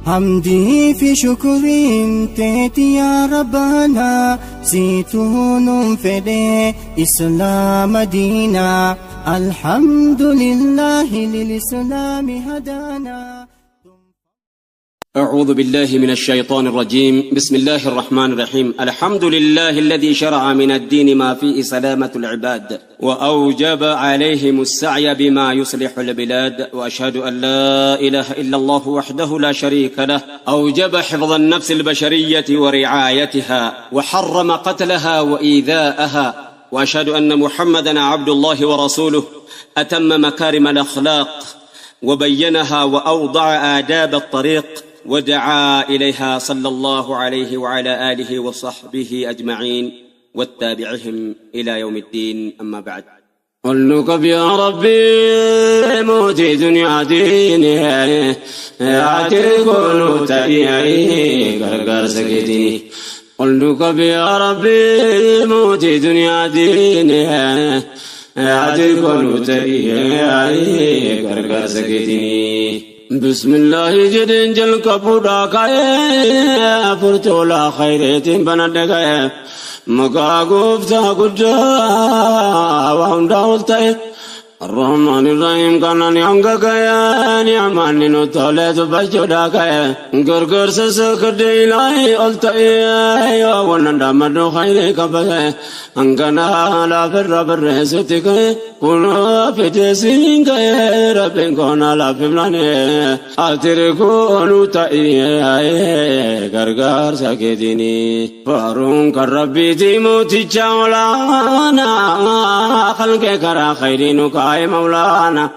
حمدي في شكرين تيتي يا ربنا زيتون فدي إسلام دينا الحمد لله للإسلام هدانا. أعوذ بالله من الشيطان الرجيم. بسم الله الرحمن الرحيم. الحمد لله الذي شرع من الدين ما فيه سلامة العباد وأوجب عليهم السعي بما يصلح البلاد، وأشهد أن لا إله إلا الله وحده لا شريك له أوجب حفظ النفس البشرية ورعايتها وحرم قتلها وإيذاءها، وأشهد أن محمدًا عبد الله ورسوله أتم مكارم الأخلاق وبينها وأوضع آداب الطريق ودعا إليها صلى الله عليه وعلى آله وصحبه أجمعين واتبعهم إلى يوم الدين. أما بعد، قلنك يا ربي موتي دنيا ديني أعتركون تأيي غرغر سكتني. قلنك يا ربي موتي دنيا ديني أعتركون تأيي غرغر سكتني. بسم الله جدين جل كبودا كاي فرتولا خيرت بندقاي مكا غوفتا غجا وهم داولتاي الرحمن الرحيم كان نيانغا كاي نيامان نوتولت بجودا كاي غرغر سسكدي لاي اولتاي ونندا مدو خير كباي انغنا لا بر ستك كنا فتسين كاي ربن كنا لا بملاني اتركون تاي غرغر سكديني فارون كربي تيموتي جاولانا خلق كرا خيرين كاي مولانا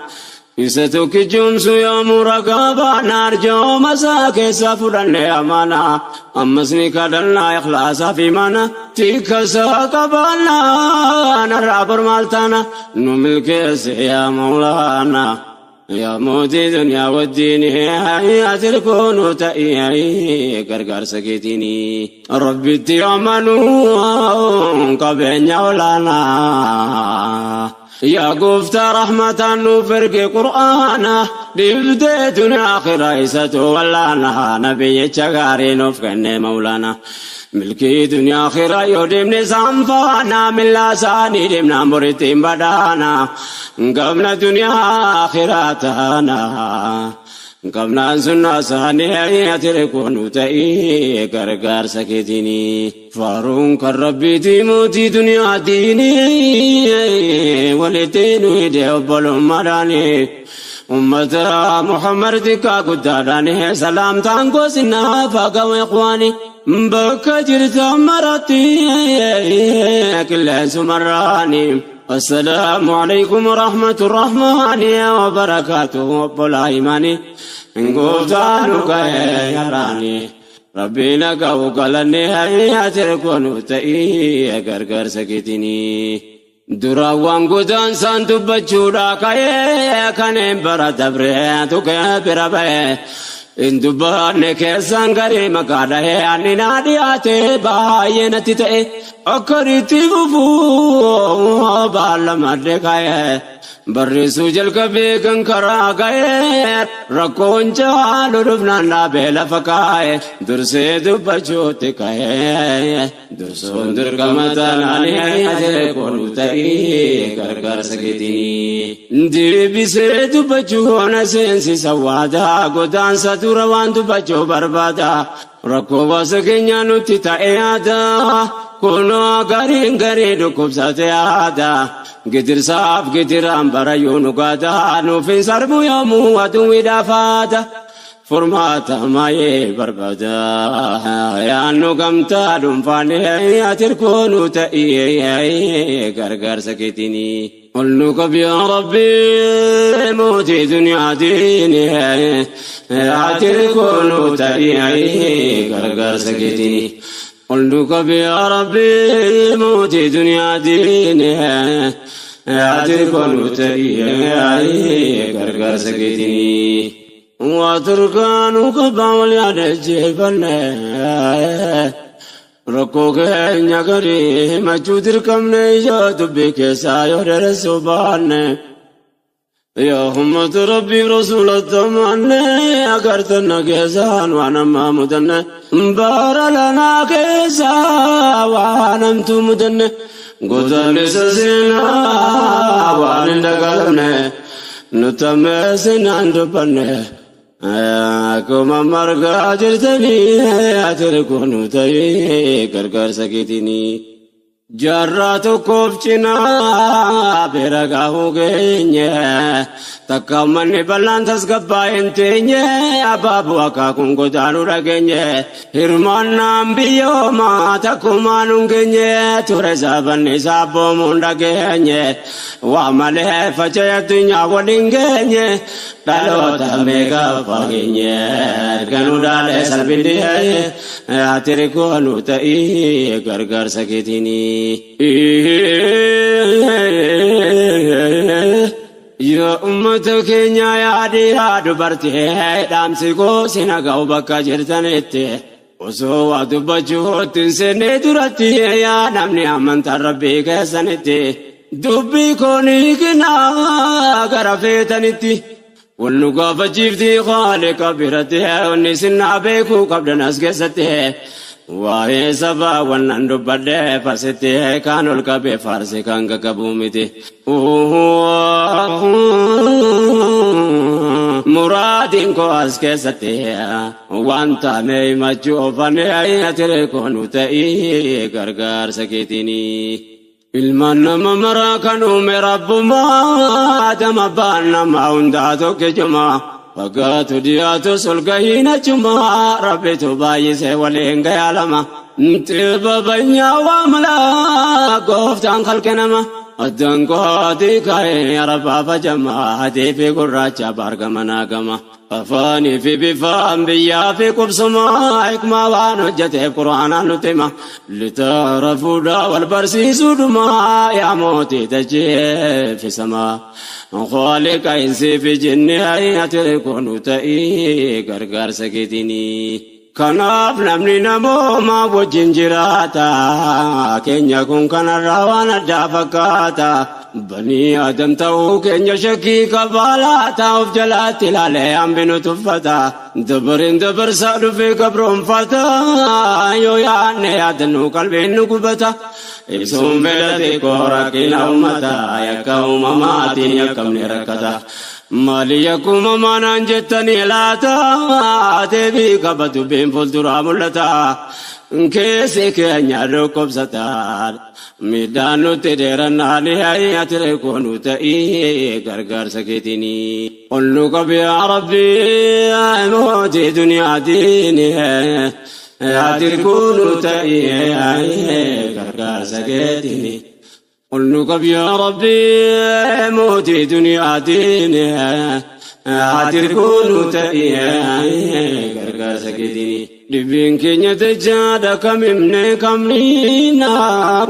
إستوك جمس يوم رقابا نرجو مساك سفرن أمانا أمسني كدلنا إخلاص في مانا تيك ساقبانا نرابر مالتانا نملك يا مولانا يا موتي دنيا والدين يا تركون تأيي غرغر سكتيني. ربي تيامنوا قبين يولانا يا قفت رحمة نفرق قرآنا لبديتنا آخر عيسة ولانا نبي تشغاري نفقن مولانا ملكي دنيا آخر يودم نسام فانا من لاساني دمنا مرتين بدانا قبل دنيا آخراتنا قبل سنة سانية تركون تأيي غرغر سكتيني. فارون كربي تيموتي دنيا ديني ولتينو ديوبلو مراني أمة محمد تكا قدراني سلام تانكو سنة فاقوا إخواني بكا جرت مرتي كل سمراني. السلام عليكم ورحمة الرحمن وبركاته وبلا إيماني نقوتانك يا راني ربي نقاو قلني أتركون تأيي غرغر سكتني. دراوان قدان سانتو بچودا كاي كان برا دبريتو كبربي انتو بان كيسان غري مقادا اني نادياتي باينتي تي اكريتي بوبو بالمدكاي برسو جل كبي كنكرا غاي ركون جالو رفنا بلا فكاي درسي دبچوت كاي درسون در كمتاناني اجل كونتاي غرغر سكتيني. دي بيسه دبچو نسنسي سوادا غدان ساتور وان دبچو بربادا ركو واسكنيا نوتي تايادا كونو غارين غاريدو كوبساتيادا قدر صاف قدر أمبر يونغادا نوفين سربو يومو ودوي دافادا فرماتا ماي بربادا يا نوغمتا دنفاني أتركونو تأيي غرغر سكتيني. قلنك يا ربي موتي دنيا ديني أتركونو تأيي غرغر سكتيني. قلنك يا ربي موتي دنيا ديني أتركون تأيي غرغر سكتني. واتركانو كباول يا دجيبن ركوك نغري ما جودر كم نه يا دبي كسا يور سبحان يا أمة ربي رسول التمنى أكرتنا كيسان وانا ما مدن بار لنا كيسا وانا مدن قدام سسنا وانا دقلنا نتمسن عند بنا كما مرقا جرتني أتركون تري كركر سكتني جراتو كوفچنا برغاو گينيا تكمن بلان تسغباين تينيا ابابو اكا كونغو دانو رگينيا هرمان نام بيو ما تكمانو گينيا تورزا بن سابو موندا گينيا وامله فچيتنيا ودينگينيا تالو تميغا فاگينيا كانو دال سلبيدي اتريكو نو تاي غرغر سكيتيني يا أمتك يا ديا دبرتي دامسكو سينغاو بكا جرتنيتي وسو دبجو تنسني درتي يا نمني أمنت ربي كسنتي دبي كوني كنا غرفتنيتي والنقاف جيفتي خالق برتي ونسنا بيكو قبل ناس كستي واي سبا ونندو بدے فستے کانول کبے فارسی کانگ کبومیتے مرادین کو اس کے ستے وانتا میں مچو فنے تیرے کونو تے گرگر سکیتینی علمان ممرا کنو میں رب ما دم بانا ما انداتو کے جمع فقاتو دياتو سلقهينا جمع ربيتو بايسي ولينغا يالما انتبا بنيا واملا قفتان خلقنما الدنقو ديكاي يا ربا فجمع هدي في قراجة بارغ مناغما فاني في بفام بيا في قبسما حكما وانجته قرآن نتما لتعرفوا دا والبرسيس دما يا موتي تجي في سما خالق انسي في جنة تركون تأي غرغر سكتني كناف نمني نمو ما وجنجراتا كن يكون كان الروان دافكاتا بني آدم تاو كن يشكي كبالاتا وفجلات الاليام بنو تفتا دبرين دبر سادو في قبرهم فتا يو يعني آدنو قلبين نقبتا إبسهم بلدي كوراكينا أمتا يكاوم ماتين يكم نركتا مالي يكوم مانا جتني لاتا تبي قبضو بين فلترا ملتا كيسي كينيا روكب ستار ميدانو تديرن علي أتركونو تأي غرغر سكتني قلو قبي يا ربي موتي دنيا ديني أتركونو تأي غرغر سكتني قلو قبي يا ربي موتي دنيا ديني أتركونو تأي غرغر سكتني دبين كنيا تجادا كممني كمنينا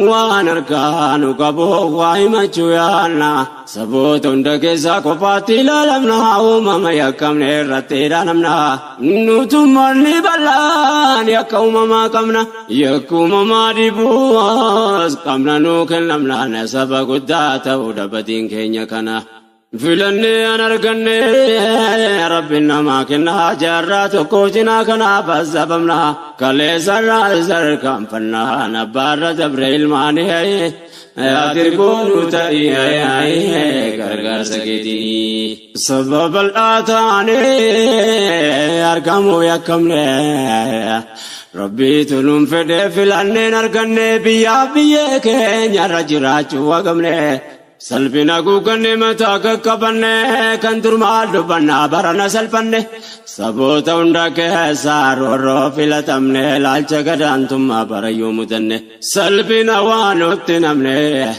وانركانو كبو وايما چويانا سبوتون دكيسا كوباتي لالمنا وماما يكمني رتيرا نمنا نوتو مرني بلان يكو ماما كمنا يكو ماما ديبواز كمنا نوكن نمنا نسابا قداتا ودبتين كنيا كنا فلني أنا ركني ربنا ما كنا جرات كوجنا كنا بزبمنا كله زر زر كم فنا نبار جبريل ماني أتركون تأي غرغر سكتي سبب الآتاني أركم يكمل ربي تلوم فدي فلني نركني بيا بيا كن يرجراج وقمني سلبنا كوكني متاك كبني كنتر مال بنا برنا سلبني سبوت عندك سار وروفيل تمني لالچ كدانتم بريو مدني سلبنا وانوت نمني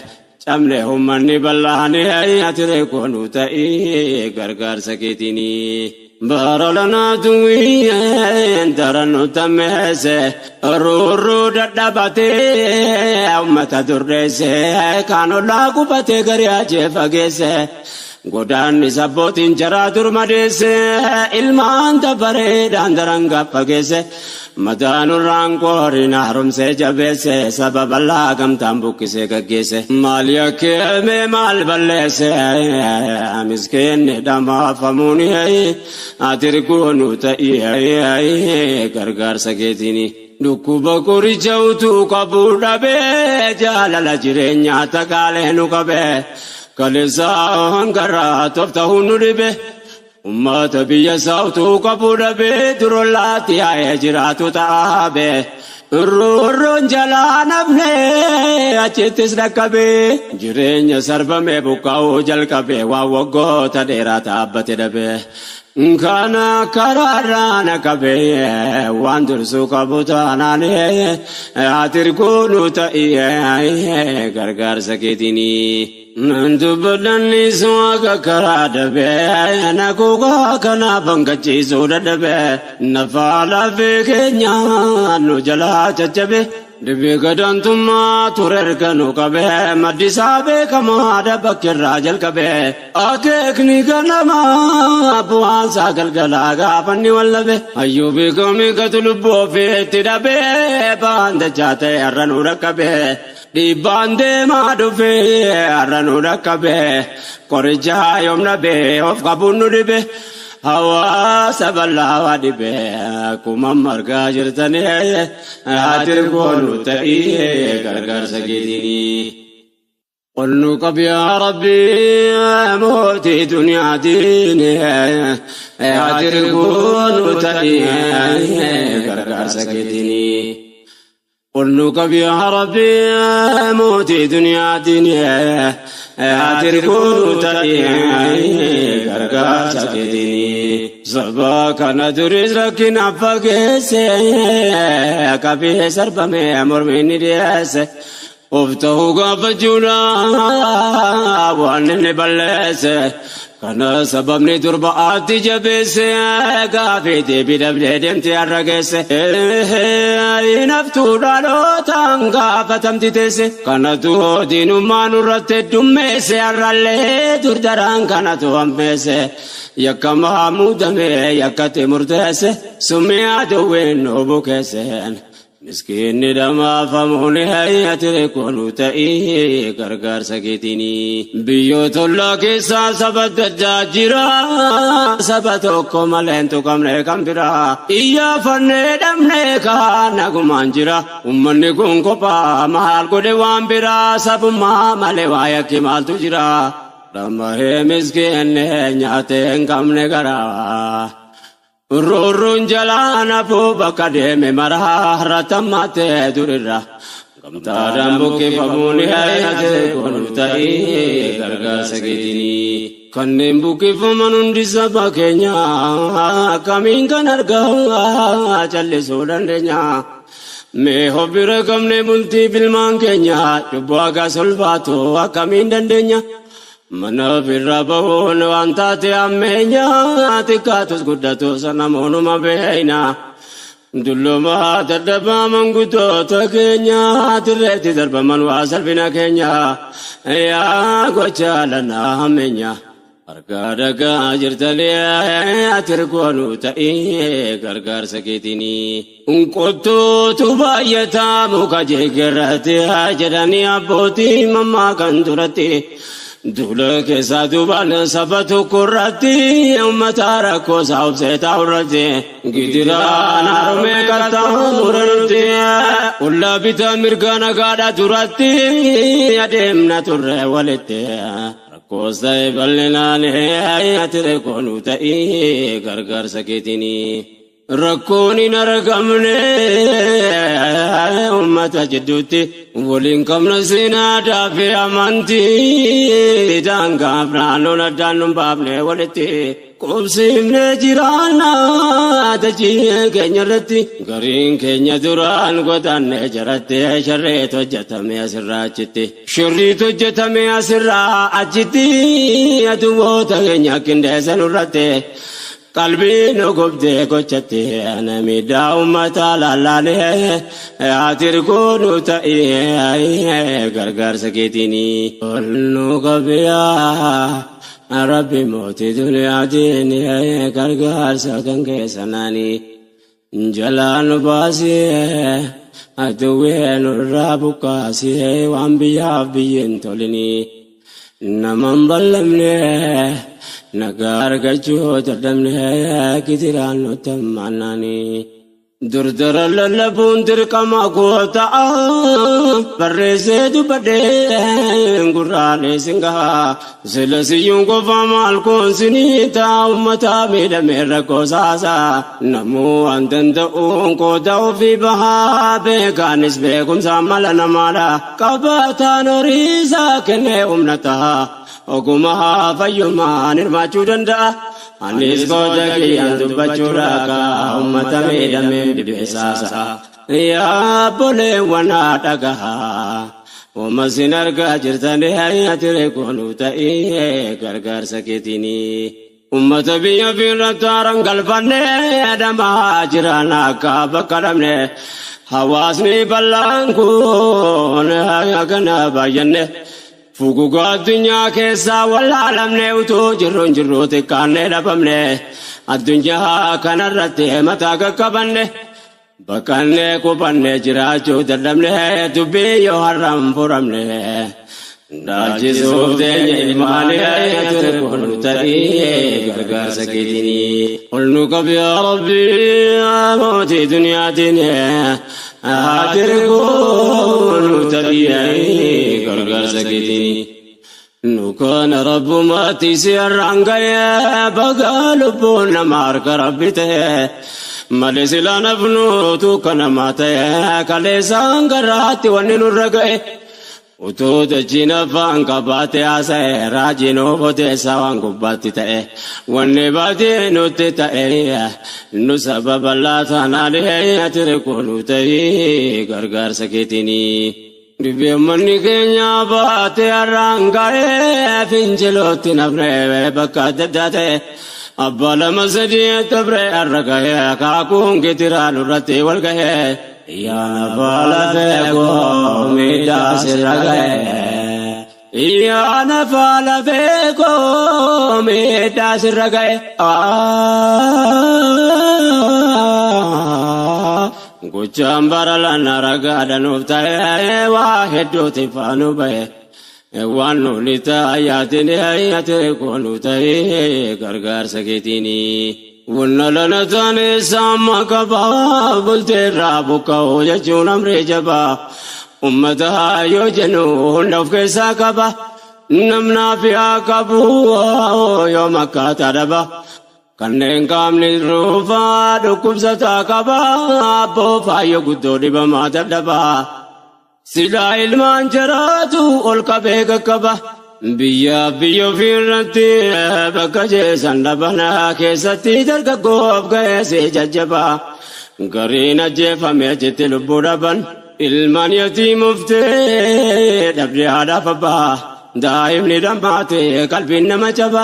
تمني همني بلاني اتركونو تاي غرغر سكيتيني بارلنا توي انترنو تمسه رورو ددبته امتا درسه كانو لاغو بته غرياجه فگسه godaan isa abbootiin jaraa dur madeesse ilmaan dabaree daandaranga fageesse mataan irraan qooriin haaromsee jabeesse sababa laa gamtaan buqqisee gaggeesse maal yakkeeme maal balleesse miskeenni dhamaafamuun atirgoonu ta'ii gargaarsa keetiini dhukkuba qoricha utuu qabuu dhabee jaalala jireenyaa takaalee nu qabee kaleessaan karaa tofta'uu nu dhibe ummata biyya sautuu qabuu dhabee durollaatti yaa'ee jiraatu ta'abe roorroon jalaa nafnee achittis dhaqqabee jireenya sarbamee buqqaa'uu jalqabee waan waggoota dheeraa dhaabbate dhabee kana karaarraa naqabee waan dursuu qabu taanaanee atirgoonu ta'ii gargaarsa keetiini dubbadhannis waaqa karaa dhabee naquuqaa kanaaf hangachiisuu dadhabee nafaa lafee keenya nu jalaa caccabe dhibee gadaantummaa ture erganu qabee maddisaa beekamaadha bakkirraa jalqabee akeekni ganamaa bu'aansaa galgalaa gaafanni wallabe hayyuu beekamii gatu lubbuu ofiitti dhabee baandachaa ta'e har'a nu dhaqqabee dhiibbaan deemaa dhufee har'a nu dhaqqabee qorichaa yoomna bee of qabuun nu dhibe hawaasa bal'aa waa dhibee akkuma margaa jirtanii atirgoonu ta'ii gargaarsa keetiini qul nu qabi yaa rabbii mootii duniyaatiin atirgoonu ta'ii gargaarsa keetiini qul nu qabi yaa rabbii mootii duniyaatiin atirgoonu ta'ii gargaarsa keetiini sabaa kana duris rakkina fageesse qabee sarbamee mormiin ni dhiyeesse of ta'uu gaafachuudha waan inni balleesse kana sababni durba'aatti jabeesse gaafii deebii dhabdee deemtee har'a geesse naftuu dhalootaan gaafatamti teesse kanatu diinummaa nurratti heddummeesse har'allee durdaraan kanatu hammeesse yakkamaa muudame yakkatti murteesse summii aduwwiin nu bukeesseen miskiinni dhamaafamuun atirgoonu ta'ii gargaarsa keetiini biyyoota ollaa keessaa saba addaa jira saba tokko malee hin tuqamne kan biraa iyyaafannee dhabnee kaan nagumaan jira ummanni kun kophaa maal godhe waan biraa sabummaa malee waa yakki maaltu jira dhammahee miskiinni nyaatee hin qabne garaa roorroon jalaa nafuu bakka deeme maraa ratammaatee durirra gamtaadhaan buqqifamuun atirgoonu ta'ii gargaarsa keetiini kanneen buqqifaman hundi saba keenya akkamiin kan argaa callisuu dandeenya mee hobbira qabne bultii filmaan keenya cubbuu hagas ulfaatu akkamiin dandeenya mana ofirraa bahuun waan taate ammeenya xiqqaatus guddatus namoonuma beeyna dulluma dadhabaa manguddoota keenya tirreetti darbaman waa salphina keenya yaa gochaa lanaa ammeenya harkaa dhagaa jirtanii atirgoonu ta'ii gargaarsa keetiini qottuutu baay'ataa muka jeegerratti jedhanii abbootii mammaa kan turatti duula keessaa duubaan saba tokko irratti uummata rakkoo isaa obsee taa'u irratti gidiraan harmee qaxxaamura nuti ollaa bitaa mirgaa nagaadha duratti adeemna turre walitti rakkoos ta'e bal'inaan atirgoonu ta'ii gargaarsa keetiini rakkoon hin argamne ummata jidduutti waliin qabna seenaadaa fi amantii daangaaf naannoon addaan nun baafne walitti qubsiifne jiraannaa dachii keenya irratti gariin keenya duraan godaanne jaratte sharreet hojjetame asirraa achitti shirriit hojjetame asirraa achitti aduwwoota keenya qindeessan irratti qalbiin ogobdee gochattee namiidhaa uummataa lallaalee atirgoonu ta'ii gargaarsa keetiini ol nu qabiyaa rabbi mootii duniyaatiin gargaarsa kan keessanaanii jalaan nu baasee aduwwee nurraa buqqaasee waan biyyaaf biyyin tolinii naman ballamne nagaa argachuu dadhabne kitiraan nutti hammaannanii durdara lallabuun dirqama goota'a barreessee dubbadhee gurraalee singaa sila siyyuun qofa maal koonsinii ta'a ummataa miidhamee rakkoo saasaa namuu waan danda'uun qooda ofii bahaa beekaanis beekumsa mala namaadha qabaataan horiisaa kennee humna ta'a ogumaa fayyumaan hirmaachuu danda'a. Anis qooda kiyyaan dubbachuu raakaa ummata miidhamee dhibbeessaasa yaa boleewwan dhagahaa uuma sin argaa jirtanii hayyatire koonuu ta'ee gargaarsa keetinii ummata biyya fiirratti haaraan galfannee dhamaa jiran akka bakka dhabne hawaasni bal'aan kun kana baay'anne fugugaa addunyaa keessaa wallaalamne utuu jirruun jirru xiqqaannee dhabamne addunyaa kanarratti mataa qaqqabanne bakkannee qubanne jiraachuu dadhabne dubbii yoo har'aan furamne daachisuuf teenya ilmaanii ture koonu ta'ee gargaarsa keetinii ol nu qabi yaa rabbii mootii duniyaatiin aatir koonu ta'ee gargaarsa keetinii nu kana rabbumaatti si har'aan ga'ee bagaa lubbuun nama harka rabbi ta'e malee silaa nafnuutu kanamaa ta'e kaleessaan garaatti wanni nurra ga'e utuu dachiin afaan qabaate haasa'e raajiin ofoteessa waan gubbaatti ta'e wanni baatee nutti ta'e nu sababa laatanaalee atire koonu ta'ee gargaarsa keetinii dhibbeemmanni keenya baate har'aan ga'ee fincilootti nafnee bakka adda addaa ta'e abbaa lama sadii tabree har'a ga'ee akaakuun gitiraan irratti wal ga'ee yaa nafaa lafee koo miidhaa sirra ga'ee yaa nafaa lafee koo miidhaa sirra ga'ee gochaan baralaan ragaadhanuuf ta'ee waa hedduuti faanuu ba'e waan nuuni taayaatiin hayyatee koonu ta'ee gargaarsa keetinii wanna lana taane saamma qabaa bulteerraa buqqa'oo jechuun amree jabaa ummata yoo jennu hunda of keessaa qaba namnaaf yaa qabu yoo makkaataa dhaba kanneen qaamni ruufaa dhukkubsataa qaba abboo faayyoo guddoo dhibamaa dadhabaa silaa ilmaan jiraatu ol qabee qaqqaba biyyaaf biyya ofiirratti bakka jeesan dhabana keessatti dargaggoof ga'eesee jajjabaa gariin ajjeefame achitti lubbuu dhaban ilmaan yatiimuftee dhabdee haadhaaf abbaa daa'imni dhammaate qalbiin nama jaba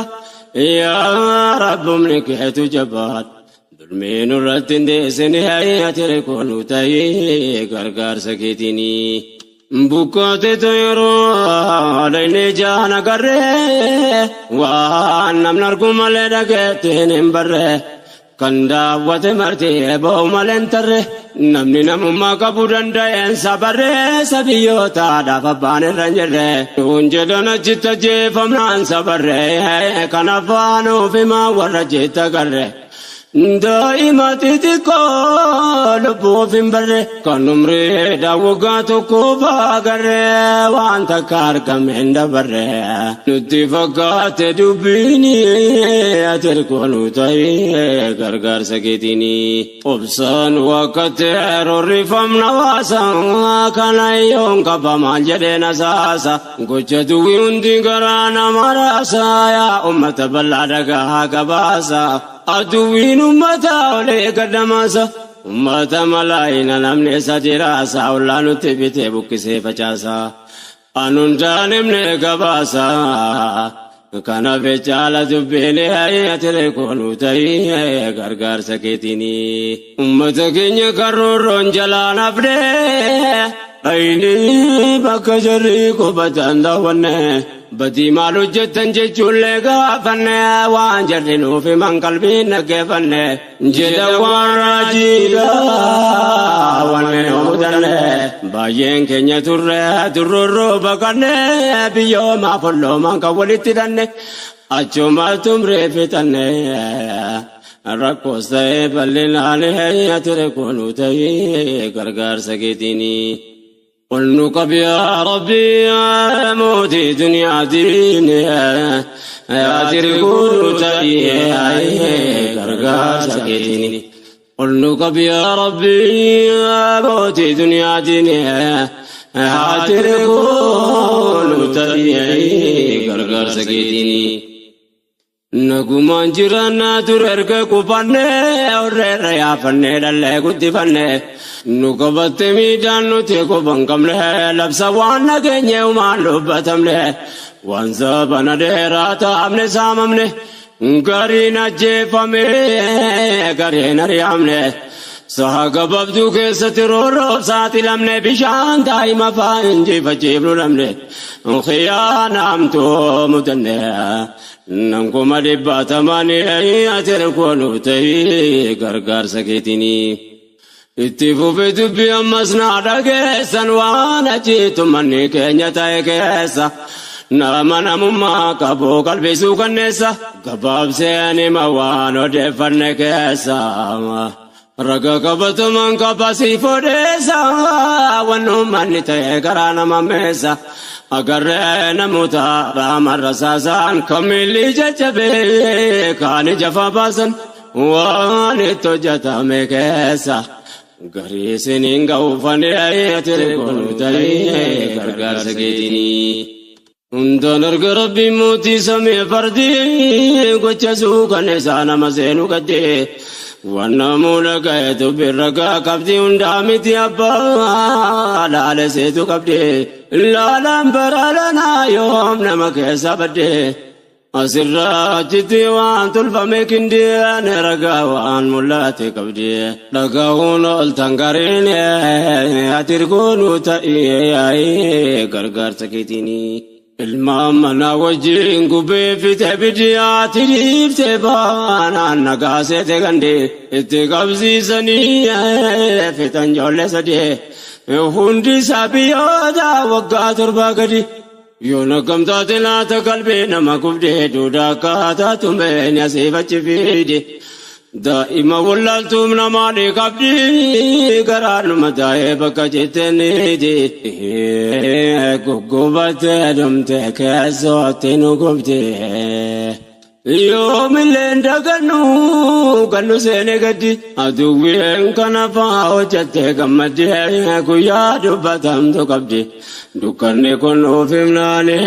yaa rabbumni keetu jabaat dulmii nurratti hin deessine hayyatire koonu ta'ee gargaarsa keetinii bukkoote yeroo dhayne jaana garree waan namni argu malee dhageettiin hin barree kan daawwate martee ba'u malee hin tarre namni namummaa qabuu danda'eensa barreessa biyyootaadhaaf abbaan irra hin jirre nuun jedhan achitti ajjeefamnaan sabarree kan afaan ofimaa warra jeetta garree daa'ima xixiqqoo lubbuuf hin barre kan umrii waggaa tokkoof agarree waan takka argame hin dabarre nutti fakkaate dubbiin ati koonu ta'ee gargaarsa keetinii obsaan wakkatti roorrifamna waasa kana yoon qaba maal jedheen asaasa gocha duwwii hundi garaa nama raasa yaa ummata bal'aa dhagaa qabaasa aduwwiin ummata olee gaddamaasa ummata malaayina namni isa jiraasa ollaa nutti bitee buqqisee facaasa anuun himne gabaasa kanaaf jechaala dubbiin hayyatire koonu ta'ee gargaarsa keetinii ummata keenya karroorroon jalaan hafnee ayni bakka jarri qubatan daawwanne بدي مالو جتن جيجولي غافنة وان جرنو في من قلبي نقفنة جدا وراجيلا ونمودنة باين كنيا ترى ترورو بقنة بيو ما فلو من قولي تدنة أجمع تمري فتنة ركو سيب الليل تركونو تي غرغر سكتيني قلنو قبي يا ربي يا موتي دنيا ديني يا تركونو تي غرغر سكتيني قلنو قبي يا ربي يا موتي دنيا ديني يا تركونو تي غرغر سكتيني نگمان جرانا تررك كوبانه اورر يا فنه دله گدفنه نگبت ميدان نتيكو بنكمله لبسا وانا گنيو مالو بتمله وانزا بندرات امن ساممنه غرينا جيفمه غرينا ريامنه ساغبدو كسترور ساتي لمنه بشان دايما فانجي فجيبلو لمنه خيانه امتو مدنه نمكو مدبات ماني أتركونو تي غرغر سكتيني اتفو بدبي أمسنا دقيسا وانا جيتو مني كينيا تاي كيسا نامنا مما كبو قلبي سوك النسا قباب سياني موانو دفن كيسا رقا قبطو من قباسي فوديسا ونو مني تاي غرانا مميسا اگر نموتا رام رساسان کمیلی جچبے کانی جفا باسن وانی تو جتا میں کیسا گری سنینگا اوفانی آئی تیرے کونو تائی گرگر سکیتینی اندو نرگ ربی موتی سمی فردی گوچا سوکا نسانا مسینو کدے ونمو لگئے تو برگا کبدی اندامیتی ابا لالے سے تو کبدی لالم برالنا يوم نمك سبدي أسرى جدي وان تلفمي كندي نرقا وان ملاتي كبدي لقاون التنقرين أتركون تأيي غرغر سكيتيني المامنا وجين قبي في تبدي آتريف تبانا نقاسي تغندي اتقابزي سني في تنجول سدي hundi sabiyoota waggaa torba gadi yoo nagamtaate laata qalbii nama gubdee duudaa akkaataa tumeen asiifachi fiide daa'ima wallaaltuun namaanii qabdi garaanuma taa'ee bakka jetteeniiti guggubattee dhumtee keessootti nu gubdee yoomilleen dagannu gannu seene gaddi aduwween kana faa hojjattee gammaddee guyyaa dubbatamtu qabdi dukkanni kun nuuf himnaane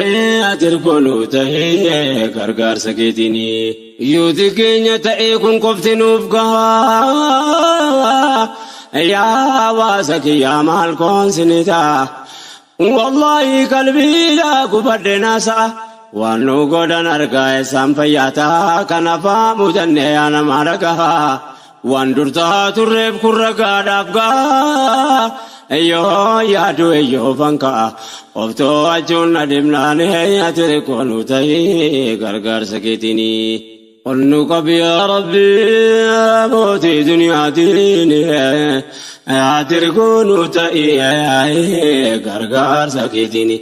atirkonuu ta'ee gargaarsa keetiini yuuti keenya ta'ee kun qofti nuuf gahaa yaa hawaasa kiyyaa maal koonsinita wallaahi qalbiidhaa gubadde naasa'a وانو غدان ارغاي سامفياتا كنفا مجنه انا مارغا وان درتا تريب كرغا دافغا ايو يادو ايو فانكا اوتو اجون ندمنان هي اتركونو تاي غرغر سكيتيني قلنو قبي يا ربي موتي دنيا ديني اتركونو تاي غرغر سكيتيني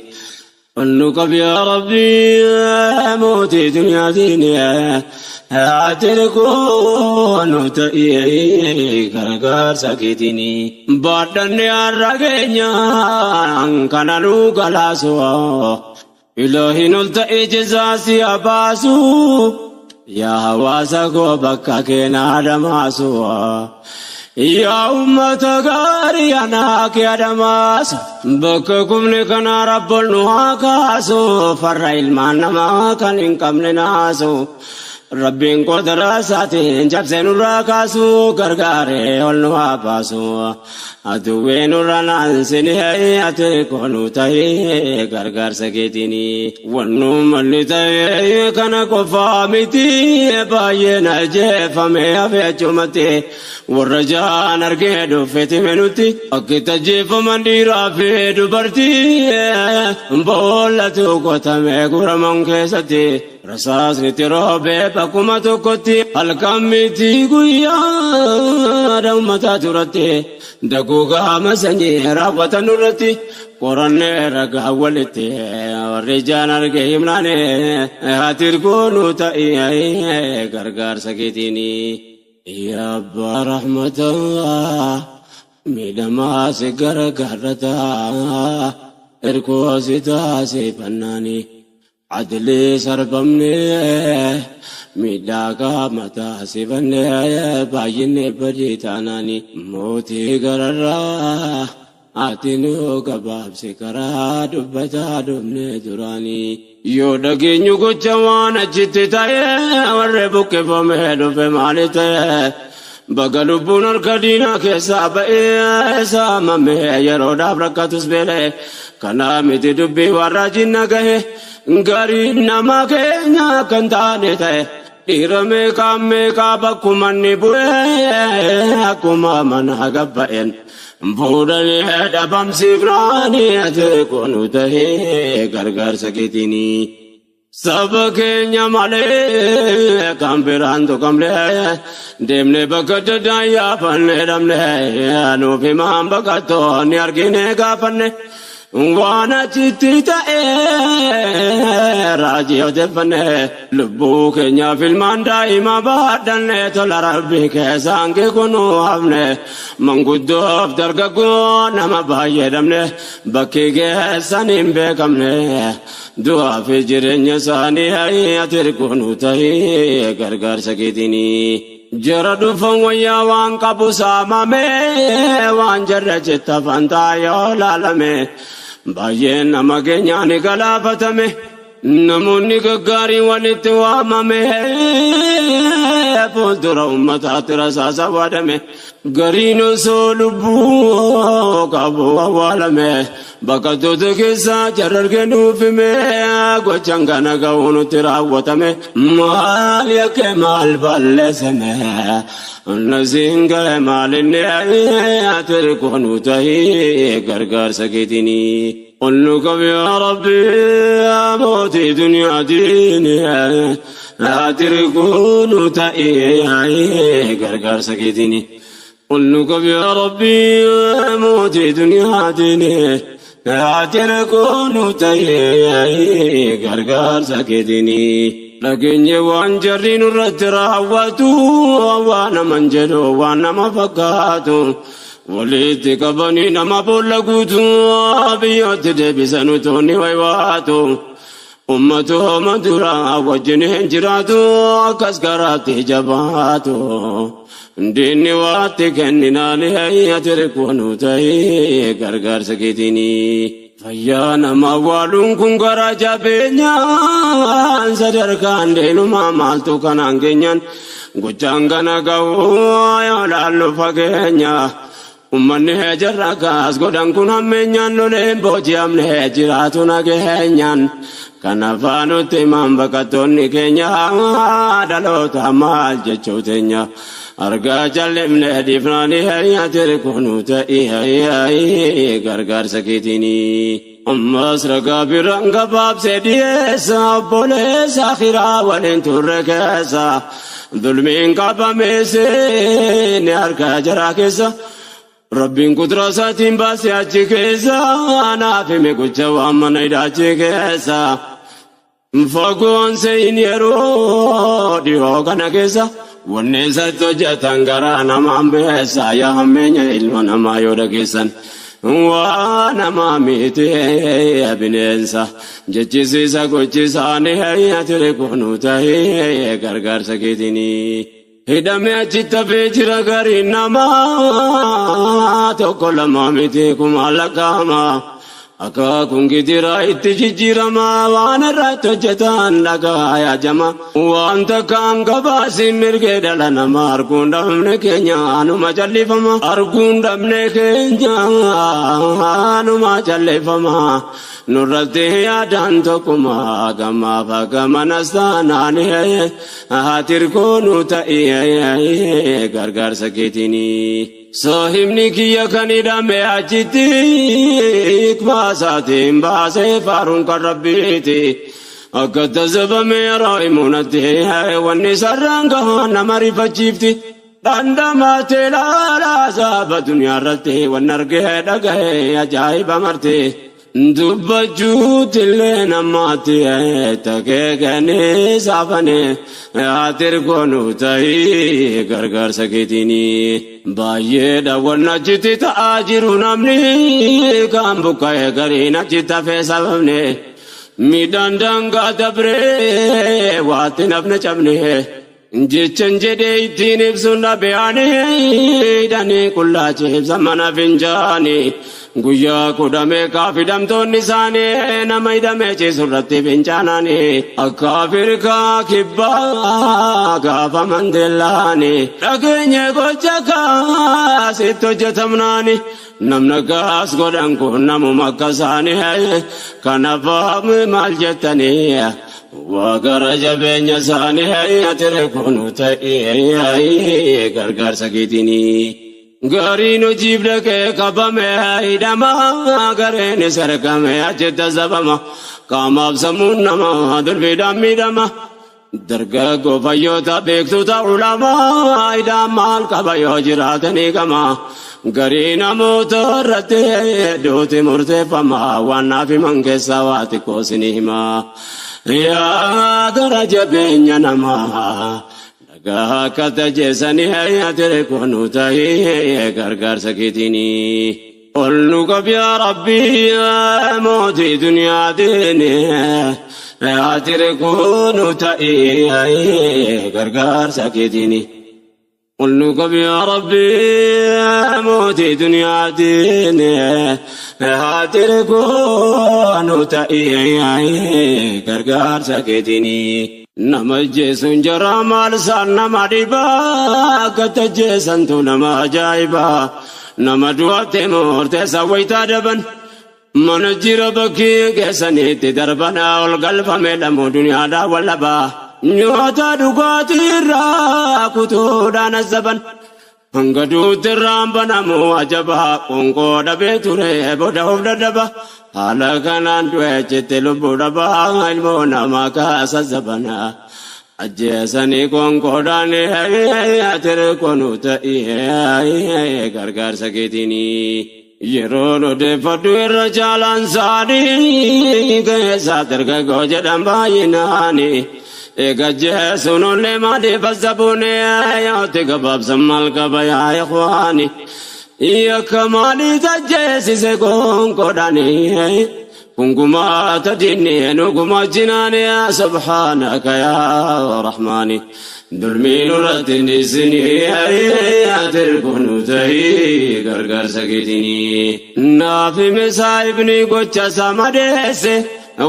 قلنو قبي يا ربي موتي دنيا ديني اتركونو تاي غرغر سكيتيني بادني الرغنيا كانو غلاسو إلهي نلت إجزاسي أباسو يا هواسكو بكا كينا دماسو يا أمة غاري أنا كي دماسو بككم لكنا رب النهاكاسو فرع المعنى ما كان إنكم لناسو Rabbiin qodara isaatiin cabsee nurraa kaasuu gargaaree ol nu haa baasu. Aduwwee nurra naansinee ati koonuu ta'ee gargaarsa keetiini. Wannu malli ta'ee kana qofaa miti baay'een ajjeefame hafe achumatti. Warra jaan argee dhuffeeti menutti akkitti ajjeefaman dhiiraa fi dubartii. Boollatu qotame guraman keessatti. Rasaasni roobee bakkuma tokkotti halkan miti guyyaa uummataa turatti daguugaa masanyii raawwatan irratti qorannee ragaa walitti warri jaan argee himnaane ati ergoonuu ta'ee gargaarsa keetiini. Yaa abbaa rahmataa miidhamaa si gargaarrataa ergoo si taasee fannaanii. Adli sarbamne midhagaa mataa sifanne baay'inni badii taanaani mootii gararraa ati nu gabaabse karaa dubbataa dhufne duraani. Yoo dhageenyu gocha waan achitti ta'e warri buqqifame dhufe maali ta'e baga lubbuun harka diinaa keessaa ba'ee saamame yeroodhaaf rakkatus beele kanaa miti dubbii warra jinna gahe. Gariin nama keenya kan taane ta'e dhiira meeqaa bakkuma inni bu'ee akkuma mana gabba'een fuudhanii dhabamsiifnaanii ati koonuu ta'ee gargaarsa keetiini. Saba keenya malee kan biraan tuqamlee deemnee bakka adda yaafannee dhabnee nuuf himaan baqattoonni argine gaafanne. Waan achitti ta'ee raajii odeeffanne lubbuu keenyaaf ilmaan daa'ima baadhanne tola rabbii keessaan keekunuu hafne manguddoof dargaggoo nama baay'ee dhabne bakki keessan hin beekamne du'aa fi jireenya isaanii ati ergoonuu ta'ee gargaarsa keetiini. Jara dhufan wayyaa waan qabu saamame waan jarra jetta fantaa yoo laalame baay'een nama keenyaan galaafatame namoonni gaggaarii walitti waamame fuuldura uummataatti rasaasa waadame gariin osoo lubbuu qabu awwaalame baqattoota keessaa jarra argee nuuf hime gochaan kana ga'uu nutti raawwatame maal yakkee maal balleessame nasiin ga'e maal inni ati ergoonuu ta'ee gargaarsa keetiini. Qullu qabi yaa Rabbi mootii duniyaa diini ati ergoonuu ta'ee gargaarsa keetiini. Qullu qabi yaa Rabbi mootii duniyaa diini ati ergoonuu ta'ee gargaarsa keetiini. Dhageenye waan jarri nurratti raawwatu waan naman jedhu waan nama fakkaatu walitti qabanii nama boolla guutu biyyootti deebisan utuunni waywaatu ummatooma duraa wajjin hin jiraatu akkas garaatti jabaatu diinni waatti kenninaan ati ergoonuu ta'ee gargaarsa keetiini. Fayyaa nama awwaaluun kun garaa jabeenyaan sadarkaan deelumaa maaltu kanaan keenyaan gochaan kana ga'uu yoo laallu fageenya ummanni jarra kaas godhan kun hammeenyaan loleen booji'amne jiraatu nageenyaan kana faanutti himaan baqattoonni keenya dhaloota maal jechuu teenya argaa jallimne dhiifnaanii ati ergoonuu ta'ee gargaarsa keetiini. Ammas ragaa biraan gabaabsee dhiyeessa obboleessa akhiraa waliin turre keessa dulmiin qabameessee ni argaa jaraa keessa Rabbiin kudura isaatiin baasee achi keessa naaf hime gocha waan mana hidhaachi keessa fagoon seeyin yeroo dhiyoo kana keessa wanni isatti hojjetan garaa namaan beessa yaa hammeenya ilma namaa yoo dhageessan waa namaa miti bineensa jechisiisa gochisaanii ati ergoonuu ta'ee gargaarsa keetiini. Hidhame achitti hafee jira gariin namaa tokko lama miti kuma lakkaa'ama Akaakun gidiraa itti jijjiiramaa waan irratti hojjetan dhagaaya jama. Wanta kaan gabaasi mirgee dhala namaa arguun dhabne keenya anuma jallifama. Arguun dhabne keenya anuma jallifama. Nurratti yaadaan tokkuma gammaaf gamanas taanaan hatirkoo nu ta'e gargaarsa keetiini. Sohimni kiyya kan hidhame achitti ikbaasaatiin baasee faaruun kan rabbiiti. Akka tasabame yeroo himunatti wanni sarraan gahaan nama rifachiifti. Dandamaatee laalaa saaba duniyaa irratti wanni argee dhagahee ajaa'iba marte. Dubbachuutillee namaatti takee kennee saafane hatirkoo nu ta'e gargaarsa keetiini. Baay'eedha wanna achitti ta'aa jiru namni kan buqqa'ee gariin achitti hafee sababne. Midhaan daangaa dabree waatti nafne cabne. Jechaan jedhee ittiin ibsuun dhabeeyanii hidhanii qullaacha ibsa mana finjaanii. Guyyaa kudhamee kaafidhamtoonni isaanii nama hidhamee ciisurratti fincaananii. Akka Afrikaa kibbaa gaafa Mandeelaani. Dhageenye gocha kaasitti hojjetamnaani. Namna gaas godhan kun namuma akka isaanii. Kanaaf maal jettanii? Waaqara jabeenya isaanii atire kunu ta'e gargaarsa keetiini. Gariin hojiif dhaqee qabame hidhama gareen isa argame achitti sabama. Qaamaaf sammuun nama durbiidhaan miidhama. Dargaggoo fayyoota beektuta ulamaa hidhaan maal qaba yoo jiraatanii qama. Garii namoota irratti duuti murteeffama waan naaf himan keessaa waa xiqqoo isinii hima. Yaa gara jabeenya namaa akka tajeessanii atire kunu ta'e gargaarsa keetiini. Ol nu qabi yaa Rabbii mootii duniyaatiin atire kunu ta'e gargaarsa keetiini. Ol nu qabi yaa Rabbii mootii duniyaatiin atire kunu ta'e gargaarsa keetiini. Nama jeesuun jara maal isaan nama dhibaa akka tajjeessantu nama ajaa'ibaa. Nama du'attee murteessa wayitaa daban mana jira bakkee keessanitti darbana ol galfame dhamuu duniyaadhaa wallabaa. Nyaata dhugaatii irraa kutuudhaan azzaban. Hanga duutti irraan banamu ajabaa qoonqoo dhabee ture booda of dadhaba. Haala kanaan du'e jettee lubbuu dhabaa ilmoo namaa kaasa zabana. Ajjeesanii qoonqoodhaan atire kunu ta'e gargaarsa keetiini. Yeroo odeeffadhu irra caalaan isaanii keessaa dargaggoo jedhan baay'inaani. Eega jeesuun ollee maaliif azzabuune yaa'utti gabaabsan maal qaba yaa ikhwaani. Yakka maalii tajjeesise qoonqoodhaanii. Kungumaa tadiinni nuguma jinaani yaa subhaanaka yaa rahmaani. Dulmiin irratti nisinii atire kunu ta'e gargaarsa keetiini. Naafi misaa ibni gocha isaa madeesse.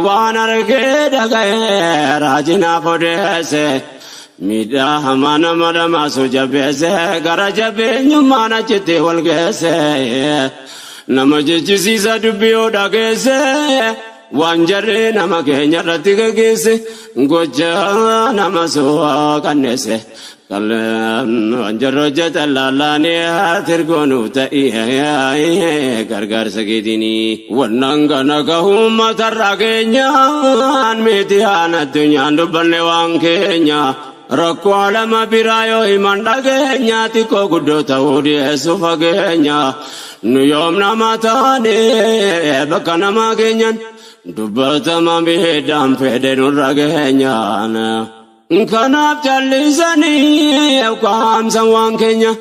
Waan argee dhaga'ee raajinaaf odeesse. Miidhaa hamaa nama dhamaasu jabeesse. Gara jabeenyummaan achitti wal geesse. Nama jechisiisa dubbii yoo dhageesse. Waan jarree nama keenya irratti gaggeesse. Gocha nama su'aa kanneesse. Waan jarra hojjetan lallaanii atire kunu ta'e gargaarsa keetiini. Wannan kana gahuu matarraa keenyaan miti haan addunyaan dubbanne waan keenya. Rakkoo alama biraa yoo himan dhageenya xiqqoo guddoo ta'uu dhiyeessu fageenya. Nu yoom nama taane bakka namaa keenyan dubbatama miidhaan fedhe nurra keenyaan. Kanaaf callisanii qaamsan waan keenya.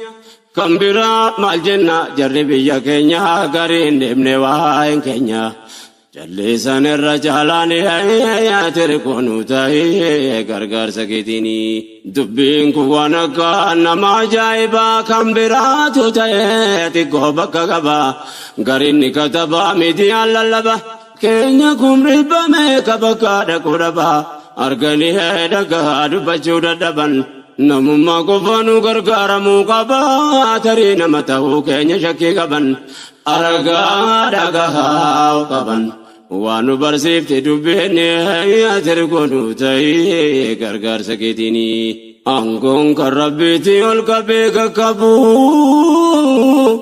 Kan biraa maal jenna jarri biyya keenya gariin deemne waa'een keenya. jallisan irra caalani teere koonu ta'ee gargaarsa keetiini dubbiin kun waan akka nama ajaa'ibaa kan biraatu ta'ee xiqqoo bakka qaba garinni katabaa miidiyaan lallaba keenya kun ribbame kabakka dhaquu dhaba arganii dhagaa dubbachuu dadhaban namummaa qofaanu gargaaramuu qaba tarii nama ta'uu keenya shakkii qaban argaa dhagaa qaban waan nu barsiifte dubbiin teere koonu ta'ee gargaarsa keetiini aangoon kan rabbiiti ol qabee kakkabu